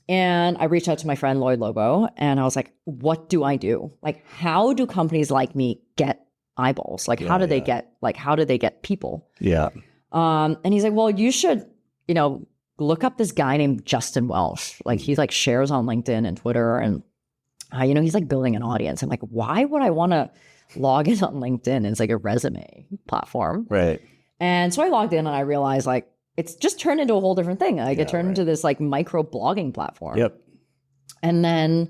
And I reached out to my friend Lloyd Lobo and I was like, what do I do? Like, how do companies like me get eyeballs? Like, how do they get people? Yeah. And he's like, well, you should, you know, look up this guy named Justin Welsh. Like he's like shares on LinkedIn and Twitter and, you know, he's like building an audience. I'm like, why would I want to log in on LinkedIn? It's like a resume platform. Right. And so I logged in and I realized like, it's just turned into a whole different thing. Like it turned into this like micro blogging platform. Yep. And then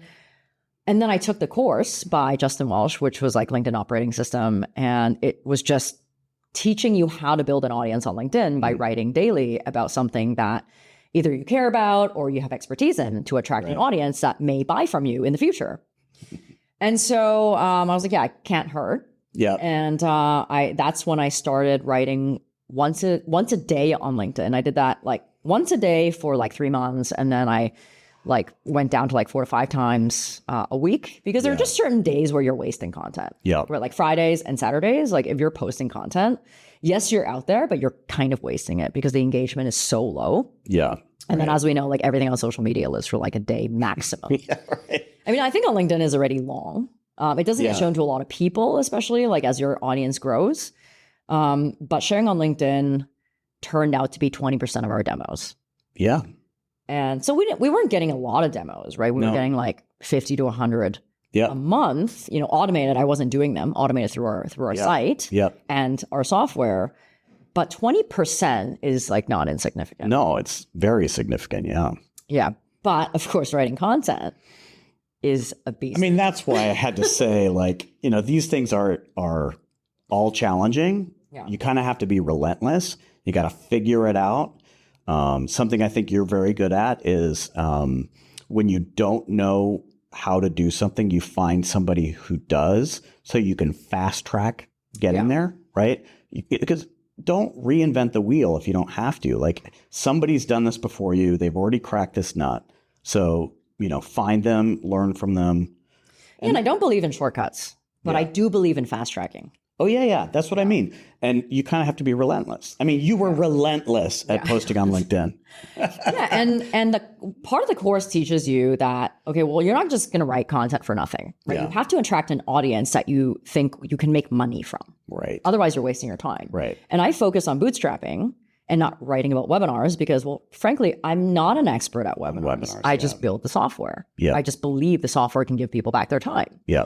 I took the course by Justin Welsh, which was like LinkedIn operating system. And it was just teaching you how to build an audience on LinkedIn by writing daily about something that either you care about or you have expertise in to attract an audience that may buy from you in the future. And so I was like, yeah, it can't hurt. Yeah. And that's when I started writing once a day on LinkedIn. I did that like once a day for like 3 months. And then I like went down to like 4 to 5 times a week because there are just certain days where you're wasting content. Yeah. Where like Fridays and Saturdays, like if you're posting content, yes, you're out there, but you're kind of wasting it because the engagement is so low. Yeah. And then as we know, like everything on social media lives for like a day maximum. Right. I mean, I think on LinkedIn is already long. It doesn't get shown to a lot of people, especially like as your audience grows. But sharing on LinkedIn turned out to be 20% of our demos. Yeah. And so we weren't getting a lot of demos, right? We were getting like 50 to 100 a month, you know, automated. I wasn't doing them automated through our site and our software. But 20% is like not insignificant. No, it's very significant. Yeah. Yeah. But of course, writing content is a beast. I mean, that's why I had to say, like, you know, these things are all challenging. Yeah. You kind of have to be relentless. You got to figure it out. Something I think you're very good at is when you don't know how to do something, you find somebody who does so you can fast track getting there, right? Because don't reinvent the wheel if you don't have to. Like somebody's done this before you. They've already cracked this nut. So, find them, learn from them. And I don't believe in shortcuts, but I do believe in fast tracking. Oh, yeah. That's what I mean. And you kind of have to be relentless. I mean, you were relentless at posting on LinkedIn. And the part of the course teaches you that, okay, well, you're not just going to write content for nothing, right? You have to attract an audience that you think you can make money from. Right. Otherwise, you're wasting your time. Right. And I focus on bootstrapping and not writing about webinars because, well, frankly, I'm not an expert at webinars. I just build the software. Yeah. I just believe the software can give people back their time. Yeah.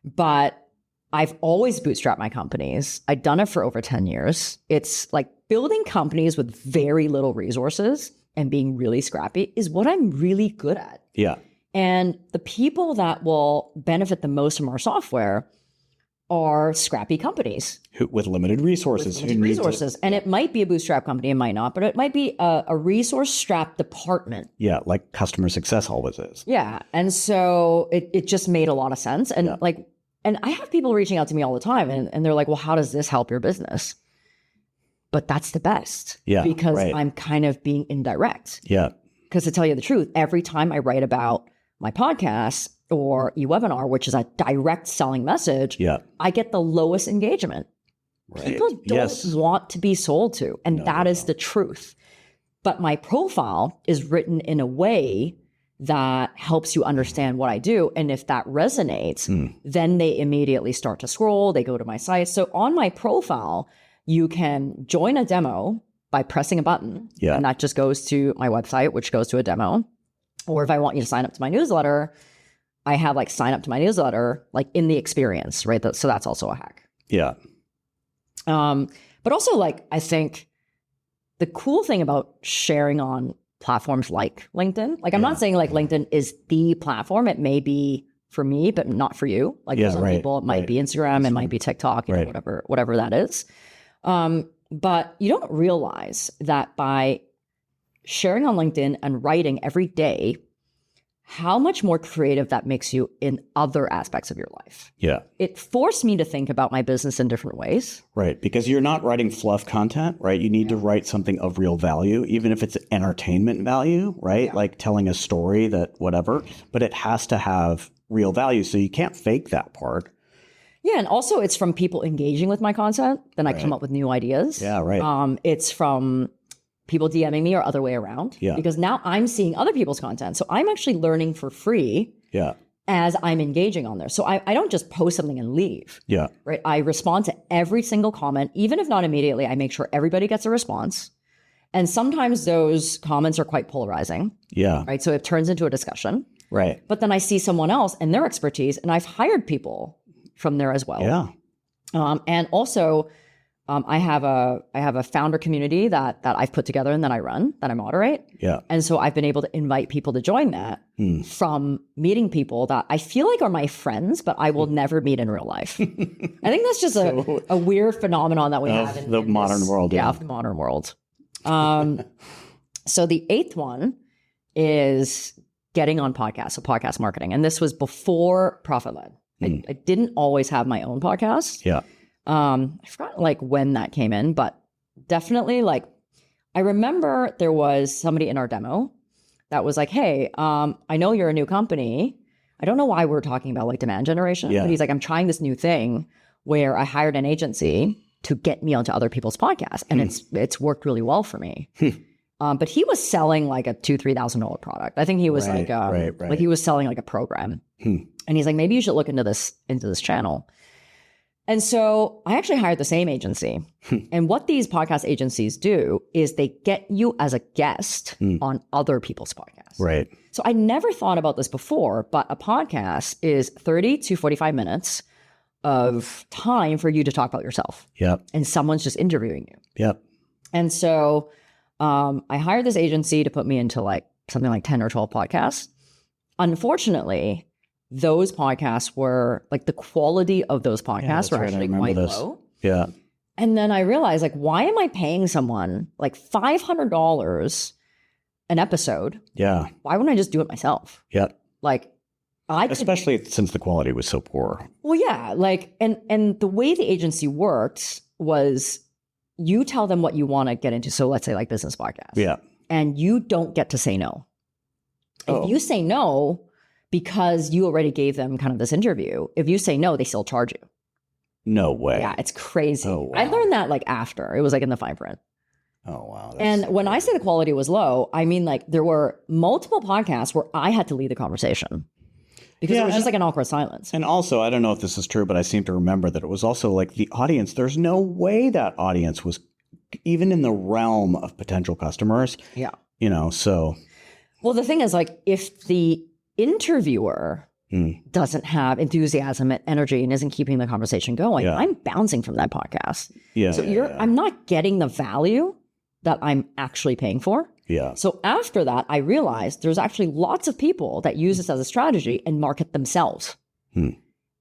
But I've always bootstrapped my companies. I've done it for over 10 years. It's like building companies with very little resources and being really scrappy is what I'm really good at. Yeah. And the people that will benefit the most from our software are scrappy companies. With limited resources. And it might be a bootstrap company, it might not, but it might be a resource-strapped department. Yeah, like customer success always is. Yeah. And so it just made a lot of sense. And and I have people reaching out to me all the time and they're like, well, how does this help your business? But that's the best. Yeah. Because I'm kind of being indirect. Yeah. Because to tell you the truth, every time I write about my podcast or eWebinar, which is a direct selling message, I get the lowest engagement. Right. People don't want to be sold to. And that is the truth. But my profile is written in a way that helps you understand what I do. And if that resonates, then they immediately start to scroll. They go to my site. So on my profile, you can join a demo by pressing a button. Yeah. And that just goes to my website, which goes to a demo. Or if I want you to sign up to my newsletter, I have like sign up to my newsletter, like in the experience, right? So that's also a hack. Yeah. But also like, I think the cool thing about sharing on platforms like LinkedIn, like I'm not saying like LinkedIn is the platform. It may be for me, but not for you. Like for some people, it might be Instagram, it might be TikTok, you know, whatever that is. But you don't realize that by sharing on LinkedIn and writing every day, how much more creative that makes you in other aspects of your life. Yeah. It forced me to think about my business in different ways. Right. Because you're not writing fluff content, right? You need to write something of real value, even if it's entertainment value, right? Yeah. Like telling a story that whatever, but it has to have real value. So you can't fake that part. Yeah. And also it's from people engaging with my content. Then I come up with new ideas. Yeah. Right. It's from people DMing me or other way around. Yeah. Because now I'm seeing other people's content. So I'm actually learning for free as I'm engaging on there. So I don't just post something and leave. Yeah. Right. I respond to every single comment, even if not immediately. I make sure everybody gets a response. And sometimes those comments are quite polarizing. Yeah. Right. So it turns into a discussion. Right. But then I see someone else and their expertise, and I've hired people from there as well. Yeah. And also, I have a founder community that I've put together and that I run, that I moderate. Yeah. And so I've been able to invite people to join that from meeting people that I feel like are my friends, but I will never meet in real life. I think that's just a weird phenomenon that we have in the modern world. Yeah, of the modern world. So the 8th one is getting on podcasts, so podcast marketing. And this was before Profit-Led. I didn't always have my own podcast. Yeah. I forgot like when that came in, but definitely like I remember there was somebody in our demo that was like, hey, I know you're a new company. I don't know why we're talking about like demand generation, but he's like, I'm trying this new thing where I hired an agency to get me onto other people's podcasts. And it's worked really well for me. But he was selling like a $2,000-$3,000 product. I think he was like he was selling like a program. And he's like, maybe you should look into this channel. And so I actually hired the same agency. And what these podcast agencies do is they get you as a guest on other people's podcasts. Right. So I never thought about this before, but a podcast is 30 to 45 minutes of time for you to talk about yourself. Yep. And someone's just interviewing you. Yep. And so I hired this agency to put me into like something like 10 or 12 podcasts. Unfortunately, those podcasts were like the quality of those podcasts were actually quite low. Yeah. And then I realized like, why am I paying someone like $500 an episode? Yeah. Why wouldn't I just do it myself? Yep. Like especially since the quality was so poor. Well, yeah. Like, and the way the agency worked was you tell them what you want to get into. So let's say like business podcasts. Yeah. And you don't get to say no. If you say no, because you already gave them kind of this interview, if you say no, they still charge you. No way. Yeah, it's crazy. Oh, wow. I learned that like after. It was like in the fine print. Oh, wow. And when I say the quality was low, I mean like there were multiple podcasts where I had to lead the conversation because it was just like an awkward silence. And also, I don't know if this is true, but I seem to remember that it was also like the audience. There's no way that audience was even in the realm of potential customers. Yeah. You know, so. Well, the thing is like if the interviewer doesn't have enthusiasm and energy and isn't keeping the conversation going, I'm bouncing from that podcast. Yeah. So I'm not getting the value that I'm actually paying for. Yeah. So after that, I realized there's actually lots of people that use this as a strategy and market themselves.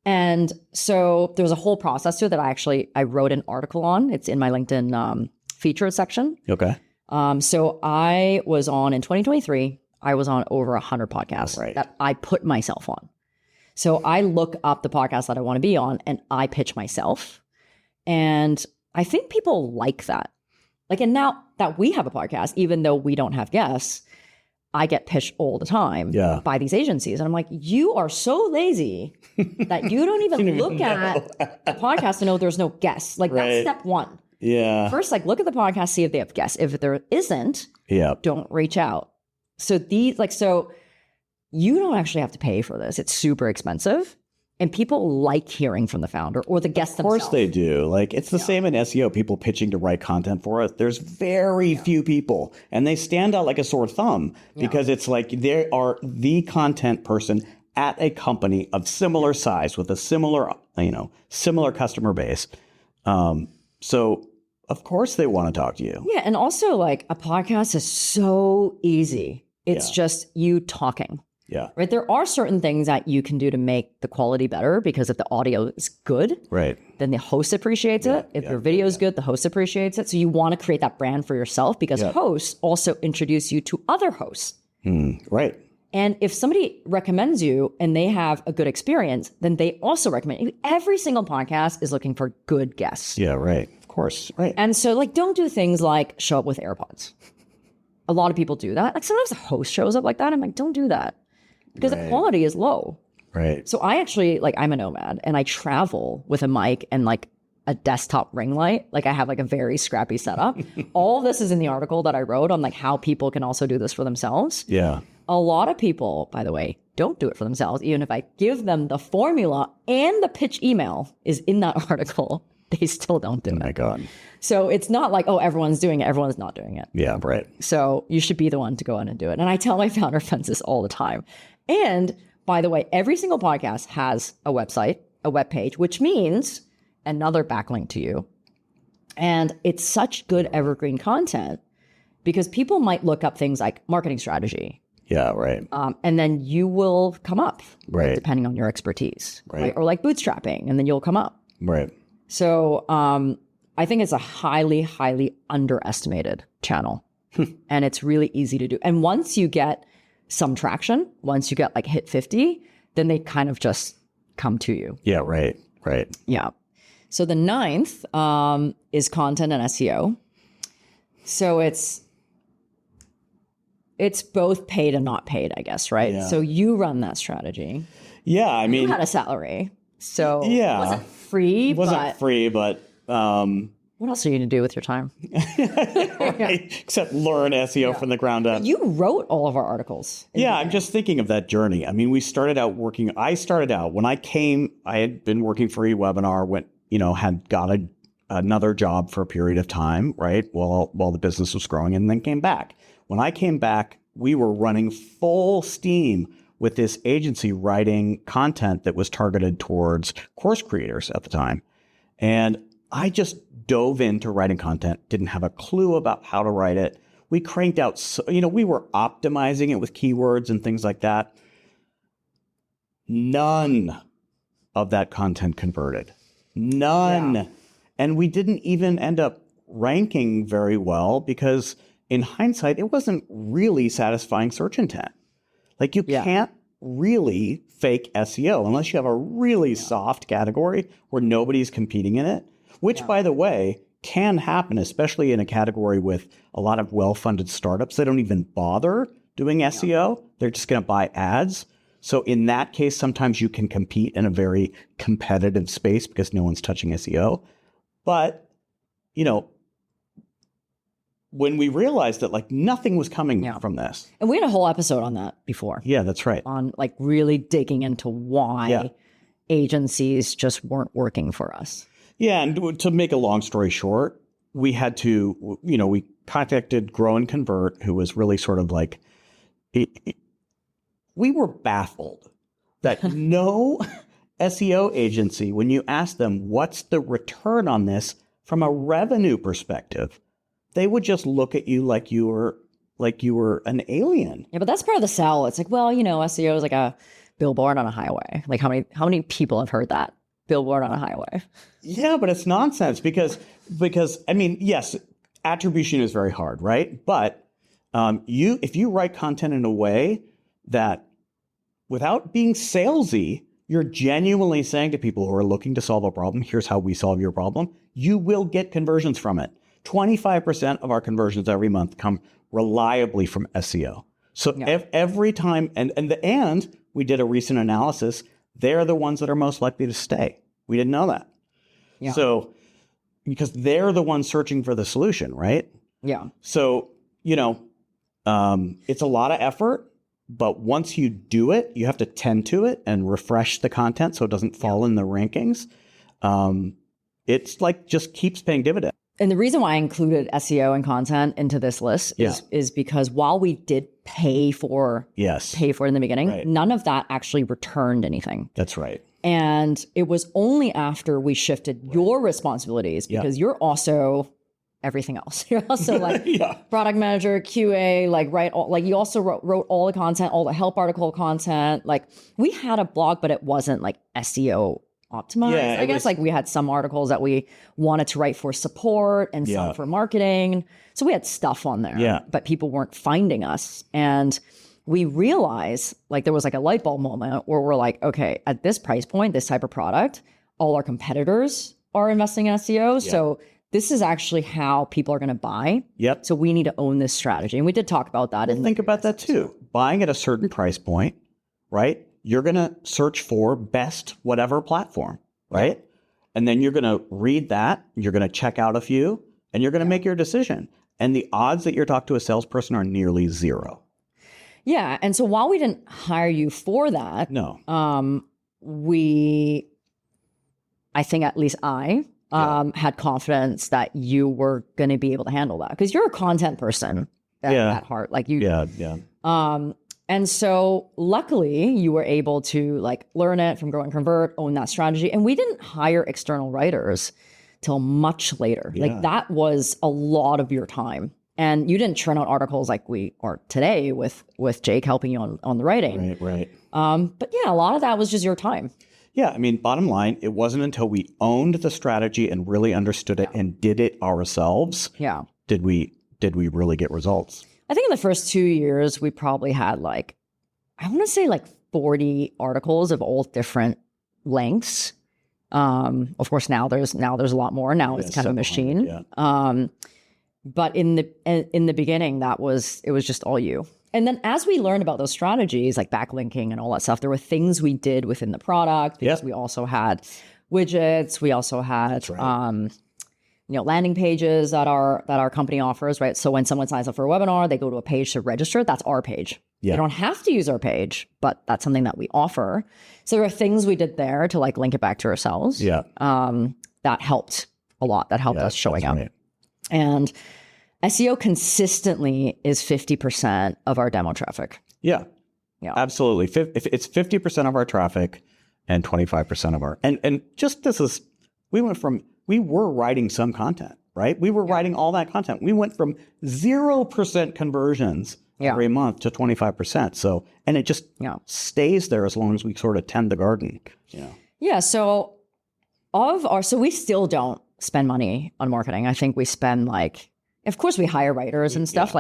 And so there's a whole process to it that I wrote an article on. It's in my LinkedIn featured section. Okay. So I was on in 2023, I was on over 100 podcasts that I put myself on. So I look up the podcast that I want to be on and I pitch myself. And I think people like that. Like, and now that we have a podcast, even though we don't have guests, I get pitched all the time by these agencies. And I'm like, you are so lazy that you don't even look at the podcast to know there's no guests. Like that's step one. Yeah. First, like look at the podcast, see if they have guests. If there isn't, don't reach out. So so you don't actually have to pay for this. It's super expensive. And people like hearing from the founder or the guest themselves. Of course they do. Like it's the same in SEO, people pitching to write content for us. There's very few people and they stand out like a sore thumb because it's like they are the content person at a company of similar size with a similar customer base. So of course they want to talk to you. Yeah. And also like a podcast is so easy. It's just you talking. Yeah. Right. There are certain things that you can do to make the quality better because if the audio is good, then the host appreciates it. If your video is good, the host appreciates it. So you want to create that brand for yourself because hosts also introduce you to other hosts. Right. And if somebody recommends you and they have a good experience, then they also recommend you. Every single podcast is looking for good guests. Yeah, right. Of course. Right. And so like, don't do things like show up with AirPods. A lot of people do that. Like sometimes the host shows up like that. I'm like, don't do that. Because the quality is low. Right. So I actually, like, I'm a nomad and I travel with a mic and like a desktop ring light. Like I have like a very scrappy setup. All this is in the article that I wrote on like how people can also do this for themselves. Yeah. A lot of people, by the way, don't do it for themselves. Even if I give them the formula and the pitch email is in that article, they still don't do it. Oh my God. So it's not like, oh, everyone's doing it. Everyone's not doing it. Yeah, right. So you should be the one to go in and do it. And I tell my founder friends this all the time. And by the way, every single podcast has a website, a web page, which means another backlink to you. And it's such good evergreen content because people might look up things like marketing strategy. Yeah, right. And then you will come up, right, depending on your expertise. Right. Or like bootstrapping, and then you'll come up. Right. So I think it's a highly, highly underestimated channel. And it's really easy to do. And once you get some traction, once you get like hit 50, then they kind of just come to you. Yeah, right, right. Yeah. So the 9th is content and SEO. So it's both paid and not paid, I guess, right? Yeah. So you run that strategy. Yeah, I mean, you had a salary. So yeah, it wasn't free. It wasn't free, but what else are you going to do with your time? Right. Except learn SEO from the ground up. You wrote all of our articles. Yeah, I'm just thinking of that journey. I mean, I started out when I came, I had been working for eWebinar, had got another job for a period of time, right? While the business was growing, and then came back. When I came back, we were running full steam with this agency writing content that was targeted towards course creators at the time. And I just dove into writing content, didn't have a clue about how to write it. We cranked out, we were optimizing it with keywords and things like that. None of that content converted. None. Yeah. And we didn't even end up ranking very well because in hindsight, it wasn't really satisfying search intent. Like you can't really fake SEO unless you have a really soft category where nobody's competing in it, which by the way, can happen, especially in a category with a lot of well-funded startups. They don't even bother doing SEO. They're just going to buy ads. So in that case, sometimes you can compete in a very competitive space because no one's touching SEO. But, when we realized that like nothing was coming from this. And we had a whole episode on that before. Yeah, that's right. On like really digging into why agencies just weren't working for us. Yeah. And to make a long story short, we had to, we contacted Grow and Convert, who was really sort of like, we were baffled that no SEO agency, when you ask them, what's the return on this from a revenue perspective, they would just look at you like you were an alien. Yeah, but that's part of the sell. It's like, well, SEO is like a billboard on a highway. Like how many people have heard that? Billboard on a highway. Yeah, but it's nonsense because I mean, yes, attribution is very hard, right? But if you write content in a way that without being salesy, you're genuinely saying to people who are looking to solve a problem, here's how we solve your problem, you will get conversions from it. 25% of our conversions every month come reliably from SEO. So every time, and we did a recent analysis, they're the ones that are most likely to stay. We didn't know that. Yeah. So, because they're the ones searching for the solution, right? Yeah. So, it's a lot of effort, but once you do it, you have to tend to it and refresh the content so it doesn't fall in the rankings. It's like just keeps paying dividends. And the reason why I included SEO and content into this list is because while we did pay for it in the beginning, none of that actually returned anything. That's right. And it was only after we shifted your responsibilities, because you're also everything else. You're also like product manager, QA, you also wrote all the content, all the help article content. Like we had a blog, but it wasn't like SEO optimized. Yeah, I guess we had some articles that we wanted to write for support and some for marketing. So we had stuff on there, but people weren't finding us. And we realized there was a light bulb moment where we're like, okay, at this price point, this type of product, all our competitors are investing in SEO. Yeah. So this is actually how people are going to buy. Yep. So we need to own this strategy. And we did talk about that. Think about that too. Buying at a certain price point, right? You're going to search for best whatever platform, right? Yeah. And then you're going to read that, you're going to check out a few, and you're going to make your decision. And the odds that you're talking to a salesperson are nearly zero. Yeah. And so while we didn't hire you for that, I think at least I had confidence that you were going to be able to handle that, because you're a content person at heart. And so luckily you were able to learn it from Grow and Convert, own that strategy. And we didn't hire external writers till much later. Yeah. That was a lot of your time. And you didn't churn out articles like we are today with Jake helping you on the writing. Right. But yeah, a lot of that was just your time. Yeah. I mean, bottom line, it wasn't until we owned the strategy and really understood it and did it ourselves. Yeah. Did we really get results? I think in the first 2 years, we probably had I want to say 40 articles of all different lengths. Of course, now there's a lot more. Now it's kind of a machine. Yeah. But in the beginning, it was just all you. And then as we learned about those strategies, like backlinking and all that stuff, there were things we did within the product, because we also had widgets. We also had landing pages that our company offers, right? So when someone signs up for a webinar, they go to a page to register. That's our page. Yeah. They don't have to use our page, but that's something that we offer. So there are things we did there to link it back to ourselves. Yeah. That helped a lot. That helped us showing up. Right. And SEO consistently is 50% of our demo traffic. Yeah. Absolutely. It's 50% of our traffic and 25% of our, and just this is, we were writing some content, right? We were writing all that content. We went from 0% conversions every month to 25%. So, and it just stays there as long as we sort of tend the garden. Yeah. So we still don't spend money on marketing. I think we spend of course we hire writers and stuff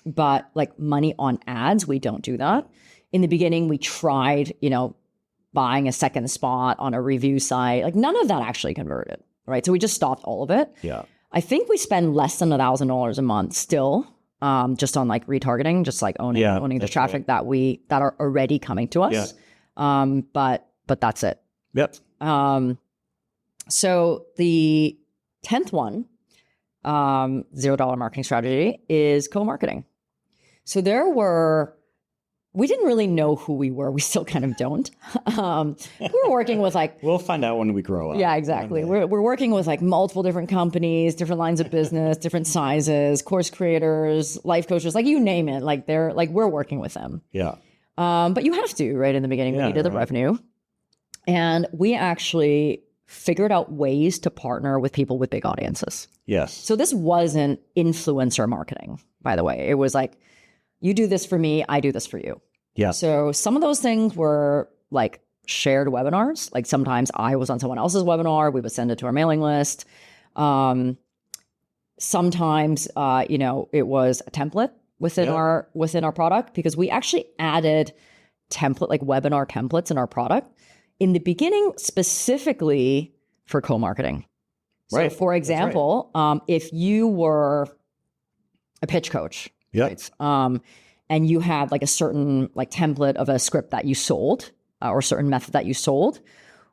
but money on ads, we don't do that. In the beginning, we tried, buying a second spot on a review site. None of that actually converted, right? So we just stopped all of it. Yeah. I think we spend less than $1,000 a month still just on like retargeting, just like owning the traffic that are already coming to us. But that's it. Yep. So the 10th one, $0 marketing strategy is co-marketing. So we didn't really know who we were. We still kind of don't. We were working with like... We'll find out when we grow up. Yeah, exactly. We're working with like multiple different companies, different lines of business, different sizes, course creators, life coaches, like you name it. Like we're working with them. Yeah. But you have to, right? In the beginning, we needed the revenue. And we actually figured out ways to partner with people with big audiences. Yes. So this wasn't influencer marketing, by the way. It was like, you do this for me, I do this for you. Yeah. So some of those things were like shared webinars. Like sometimes I was on someone else's webinar, we would send it to our mailing list. Sometimes, it was a template within our product, because we actually added webinar templates in our product in the beginning, specifically for co-marketing. Right. So for example, if you were a pitch coach, right? And you had like a certain like template of a script that you sold or a certain method that you sold,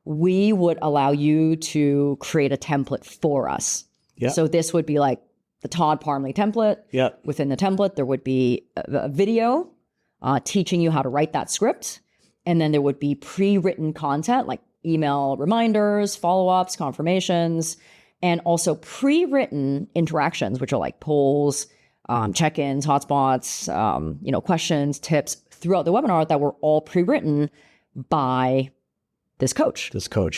we would allow you to create a template for us. Yeah. So this would be like the Todd Parmley template. Yeah. Within the template, there would be a video teaching you how to write that script. And then there would be pre-written content like email reminders, follow-ups, confirmations, and also pre-written interactions, which are like polls, check-ins, hotspots, questions, tips throughout the webinar that were all pre-written by this coach.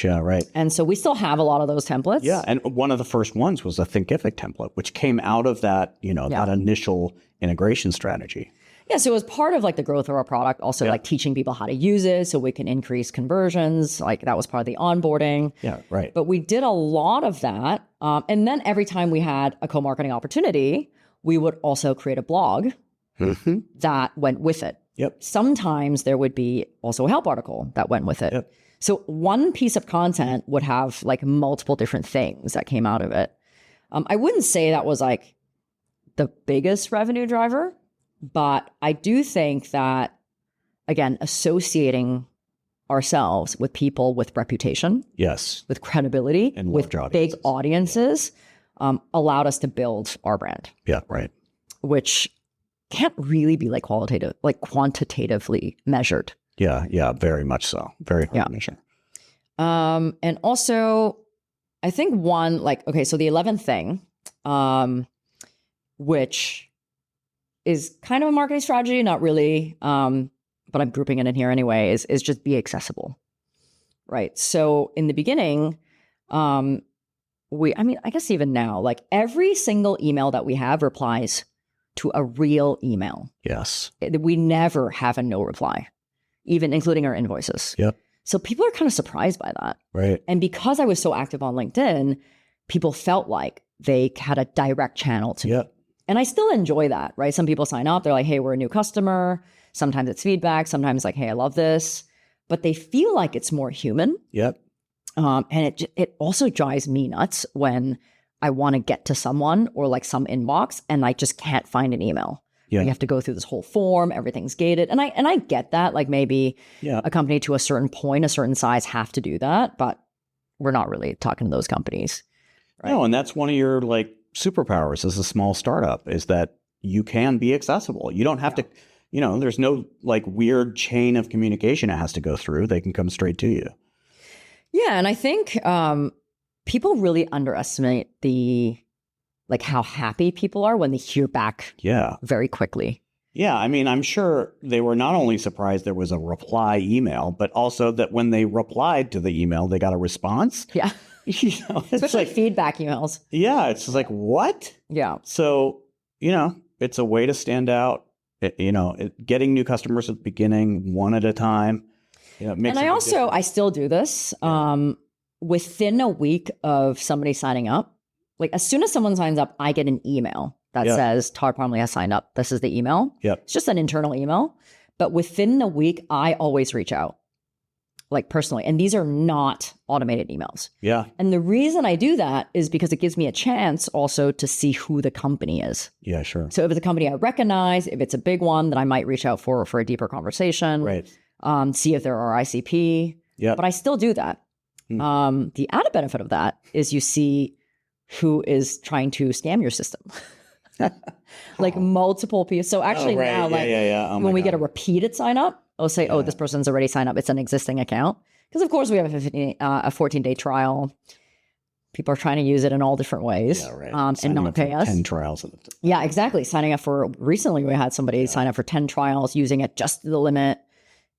Yeah, right. And so we still have a lot of those templates. Yeah, and one of the first ones was a Thinkific template, which came out of that, that initial integration strategy. Yeah, so it was part of like the growth of our product, also like teaching people how to use it so we can increase conversions. Like that was part of the onboarding. Yeah, right. But we did a lot of that. And then every time we had a co-marketing opportunity, we would also create a blog that went with it. Yep. Sometimes there would be also a help article that went with it. Yep. So one piece of content would have like multiple different things that came out of it. I wouldn't say that was like the biggest revenue driver, but I do think that, again, associating ourselves with people with reputation, with credibility, and with big audiences, allowed us to build our brand. Yeah, right. Which can't really be like quantitatively measured. Yeah, very much so. Very hard to measure. And also, I think so the 11th thing, which is kind of a marketing strategy, not really, but I'm grouping it in here anyway, is just be accessible, right? So in the beginning, I guess even now, like every single email that we have replies to a real email. Yes. We never have a no reply, even including our invoices. Yep. So people are kind of surprised by that. Right. And because I was so active on LinkedIn, people felt like they had a direct channel to me. And I still enjoy that, right? Some people sign up, they're like, hey, we're a new customer. Sometimes it's feedback. Sometimes like, hey, I love this. But they feel like it's more human. Yep. And it also drives me nuts when I want to get to someone or like some inbox and I just can't find an email. Yeah. You have to go through this whole form, everything's gated. And I get that, like maybe a company to a certain point, a certain size have to do that, but we're not really talking to those companies. Right? No, and that's one of your like superpowers as a small startup is that you can be accessible. You don't have to, there's no like weird chain of communication it has to go through. They can come straight to you. Yeah. And I think people really underestimate how happy people are when they hear back very quickly. Yeah. I mean, I'm sure they were not only surprised there was a reply email, but also that when they replied to the email, they got a response. Yeah. Especially like feedback emails. Yeah. It's just like, what? Yeah. So, it's a way to stand out, getting new customers at the beginning, one at a time. And I still do this. Within a week of somebody signing up, like as soon as someone signs up, I get an email that says Todd Parmley has signed up. This is the email. Yep. It's just an internal email. But within the week, I always reach out. like personally. And these are not automated emails. Yeah. And the reason I do that is because it gives me a chance also to see who the company is. Yeah, sure. So if it's a company I recognize, if it's a big one that I might reach out for a deeper conversation, Right. See if they're our ICP. Yeah. But I still do that. The added benefit of that is you see who is trying to scam your system. Like multiple people. So actually now, like when we get a repeated sign up, I'll say, oh, this person's already signed up. It's an existing account. Because of course we have a 14-day trial. People are trying to use it in all different ways and not pay us. 10 trials. Yeah, exactly. Signing up for, recently we had somebody sign up for 10 trials, using it just to the limit,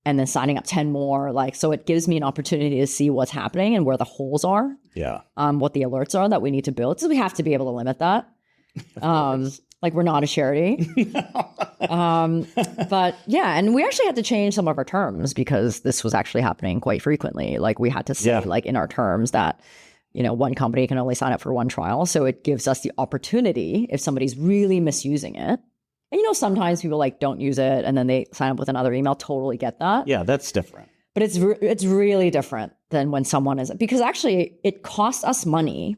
and then signing up 10 more. Like, so it gives me an opportunity to see what's happening and where the holes are. Yeah. What the alerts are that we need to build. So we have to be able to limit that. Like we're not a charity. But yeah, and we actually had to change some of our terms because this was actually happening quite frequently. Like we had to say like in our terms that, you know, one company can only sign up for one trial. So it gives us the opportunity if somebody's really misusing it. And, you know, sometimes people like don't use it and then they sign up with another email. Totally get that. Yeah, that's different. But it's really different than when someone is, because actually it costs us money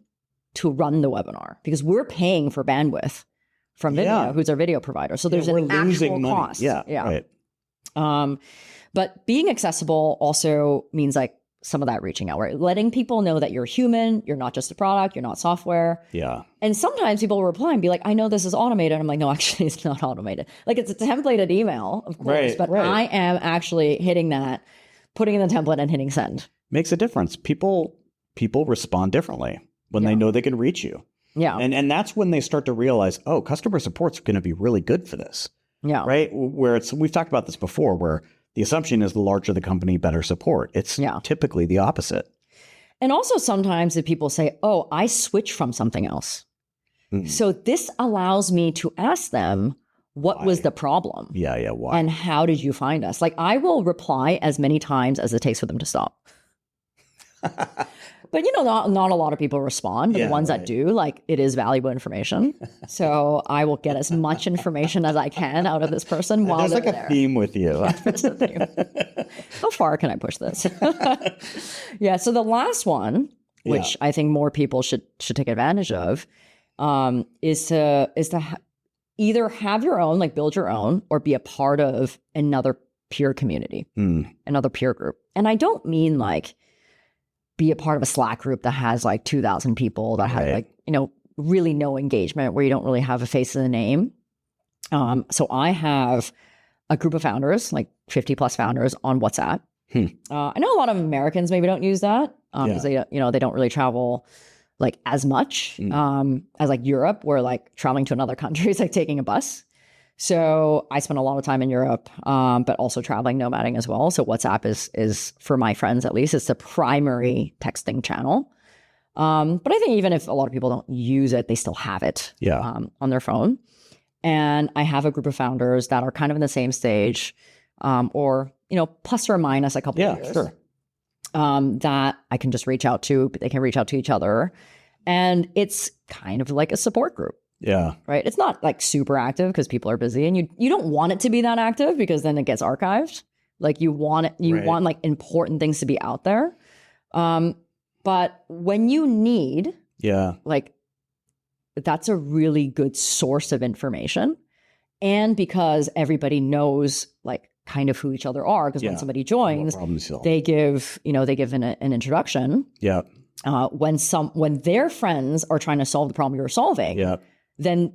to run the webinar because we're paying for bandwidth from Video, who's our video provider. So there's an actual cost. Yeah. Right. But being accessible also means like some of that reaching out, right? Letting people know that you're human, you're not just a product, you're not software. Yeah. And sometimes people will reply and be like, I know this is automated. I'm like, no, actually it's not automated. Like it's a templated email, of course, but I am actually hitting that, putting in the template and hitting send. Makes a difference. People respond differently when they know they can reach you. Yeah. And that's when they start to realize, oh, customer support's going to be really good for this. Yeah. Right? Where we've talked about this before, where the assumption is the larger the company, better support. It's typically the opposite. And also sometimes if people say, oh, I switch from something else. So this allows me to ask them, what was the problem? Yeah. Why? And how did you find us? Like I will reply as many times as it takes for them to stop. But, you know, not a lot of people respond. But the ones that do, like, it is valuable information. So I will get as much information as I can out of this person while they're there. There's like a theme with you. How far can I push this? Yeah. So the last one, which I think more people should take advantage of, is to either have your own, like build your own, or be a part of another peer community, another peer group. And I don't mean like be a part of a Slack group that has like 2,000 people that have like, you know, really no engagement, where you don't really have a face and a name. So I have a group of founders, like 50 plus founders on WhatsApp. I know a lot of Americans maybe don't use that because they don't really travel like as much as like Europe, where like traveling to another country is like taking a bus. So I spend a lot of time in Europe, but also traveling, nomading as well. So WhatsApp is for my friends, at least, it's the primary texting channel. But I think even if a lot of people don't use it, they still have it on their phone. And I have a group of founders that are kind of in the same stage, or, you know, plus or minus a couple of years. Sure. That I can just reach out to. They can reach out to each other. And it's kind of like a support group. Yeah. Right. It's not like super active because people are busy, and you don't want it to be that active because then it gets archived. Like you want it, want like important things to be out there. But when you need, like that's a really good source of information. And because everybody knows like kind of who each other are, because when somebody joins, they give an introduction. Yeah. When their friends are trying to solve the problem you're solving, then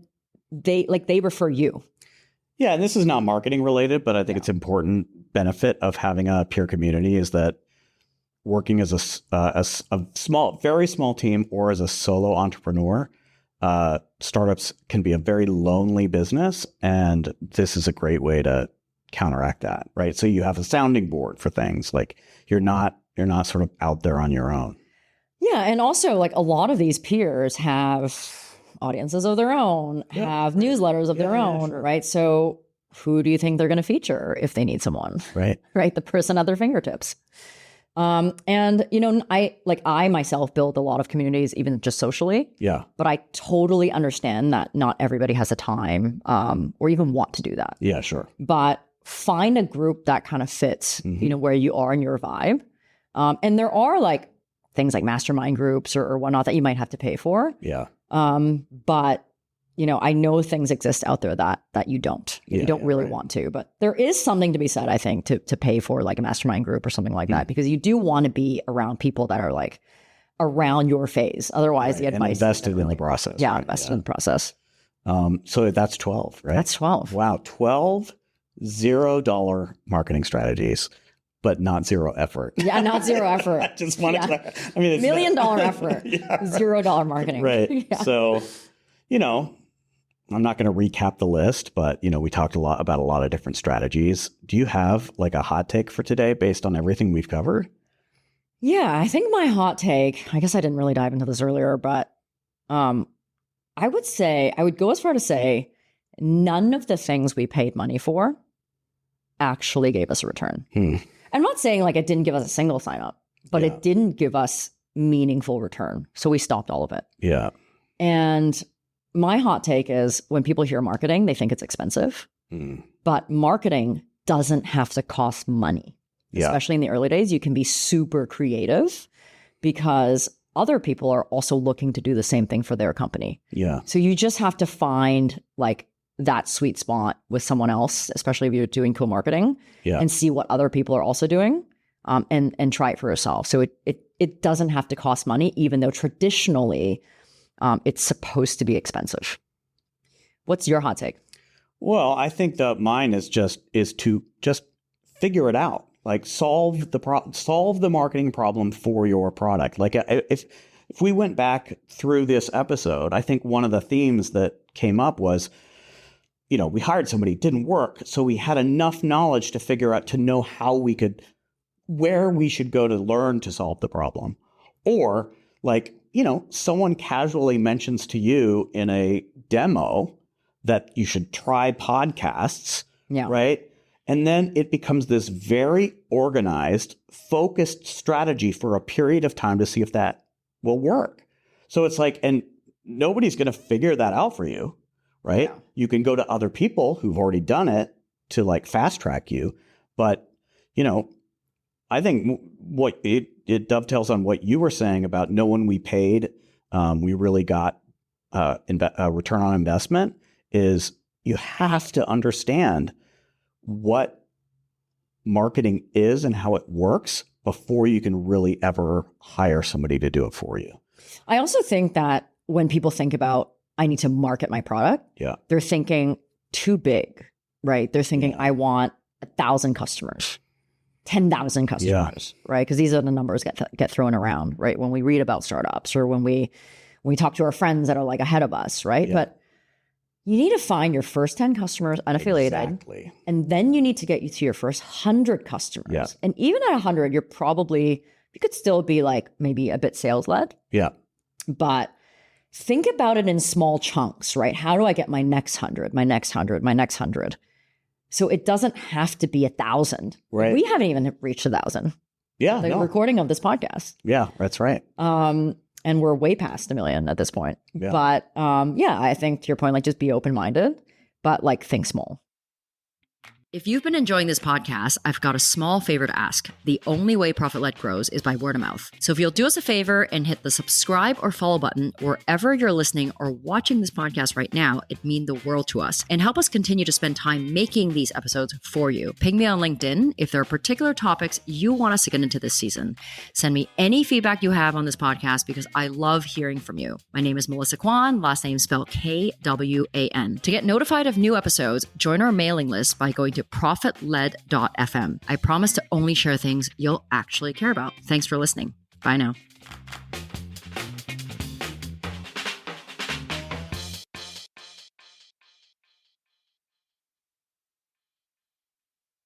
they refer you. Yeah, and this is not marketing related, but I think it's important benefit of having a peer community is that working as a small, very small team or as a solo entrepreneur, startups can be a very lonely business, and this is a great way to counteract that, right? So you have a sounding board for things, like you're not sort of out there on your own. Yeah, and also like a lot of these peers have audiences of their own, have newsletters of their own, right? So who do you think they're going to feature if they need someone? Right. The person at their fingertips. And, you know, I myself build a lot of communities, even just socially. Yeah. But I totally understand that not everybody has the time or even want to do that. Yeah, sure. But find a group that kind of fits, you know, where you are in your vibe. And there are like things like mastermind groups or whatnot that you might have to pay for. Yeah. But I know things exist out there that you don't. You don't really want to. But there is something to be said, I think, to pay for like a mastermind group or something like that, because you do want to be around people that are like around your phase. Otherwise, the advice and invested in the process. Yeah, invested in the process. So that's 12, right? That's 12. Wow, 12 $0 marketing strategies, but not zero effort. Yeah, not zero effort. I just wanted to. I mean, it's $1 million effort, $0 marketing. Right. Yeah. So, I'm not going to recap the list, but we talked about a lot of different strategies. Do you have like a hot take for today based on everything we've covered? Yeah, I think my hot take, I guess I didn't really dive into this earlier, but I would go as far to say none of the things we paid money for actually gave us a return. I'm not saying like it didn't give us a single sign up, but it didn't give us meaningful return. So we stopped all of it. Yeah. And my hot take is when people hear marketing, they think it's expensive, but marketing doesn't have to cost money. Especially in the early days, you can be super creative because other people are also looking to do the same thing for their company. Yeah. So you just have to find like that sweet spot with someone else, especially if you're doing co-marketing, and see what other people are also doing, and try it for yourself. So it doesn't have to cost money, even though traditionally it's supposed to be expensive. What's your hot take? Well, I think that mine is to figure it out. Like solve the marketing problem for your product. Like if we went back through this episode, I think one of the themes that came up was, we hired somebody, it didn't work. So we had enough knowledge to figure out, to know where we should go to learn to solve the problem. Or like, someone casually mentions to you in a demo that you should try podcasts, right? And then it becomes this very organized, focused strategy for a period of time to see if that will work. So it's like, and nobody's going to figure that out for you, right? Yeah. You can go to other people who've already done it to like fast track you. But, I think what it dovetails on what you were saying about when we paid, we really got a return on investment, is you have to understand what marketing is and how it works before you can really ever hire somebody to do it for you. I also think that when people think about, I need to market my product, they're thinking too big, right? They're thinking, I want 1,000 customers, 10,000 customers, right? Because these are the numbers get thrown around, right? When we read about startups or when we talk to our friends that are like ahead of us, right? Yeah. But you need to find your first 10 customers unaffiliated, and then you need to get you to your first 100 customers. Yeah. And even at 100, you could still be like maybe a bit sales led. Yeah. But think about it in small chunks, right? How do I get my next 100, my next 100, my next 100? So it doesn't have to be 1,000. Right. We haven't even reached 1,000. Yeah. The recording of this podcast. Yeah, that's right. And we're way past 1 million at this point. Yeah. But I think to your point, like just be open-minded, but like think small. If you've been enjoying this podcast, I've got a small favor to ask. The only way Profit Led grows is by word of mouth. So if you'll do us a favor and hit the subscribe or follow button wherever you're listening or watching this podcast right now, it'd mean the world to us and help us continue to spend time making these episodes for you. Ping me on LinkedIn if there are particular topics you want us to get into this season. Send me any feedback you have on this podcast because I love hearing from you. My name is Melissa Kwan, last name spelled Kwan. To get notified of new episodes, join our mailing list by going to profitled.fm. I promise to only share things you'll actually care about. Thanks for listening. Bye now.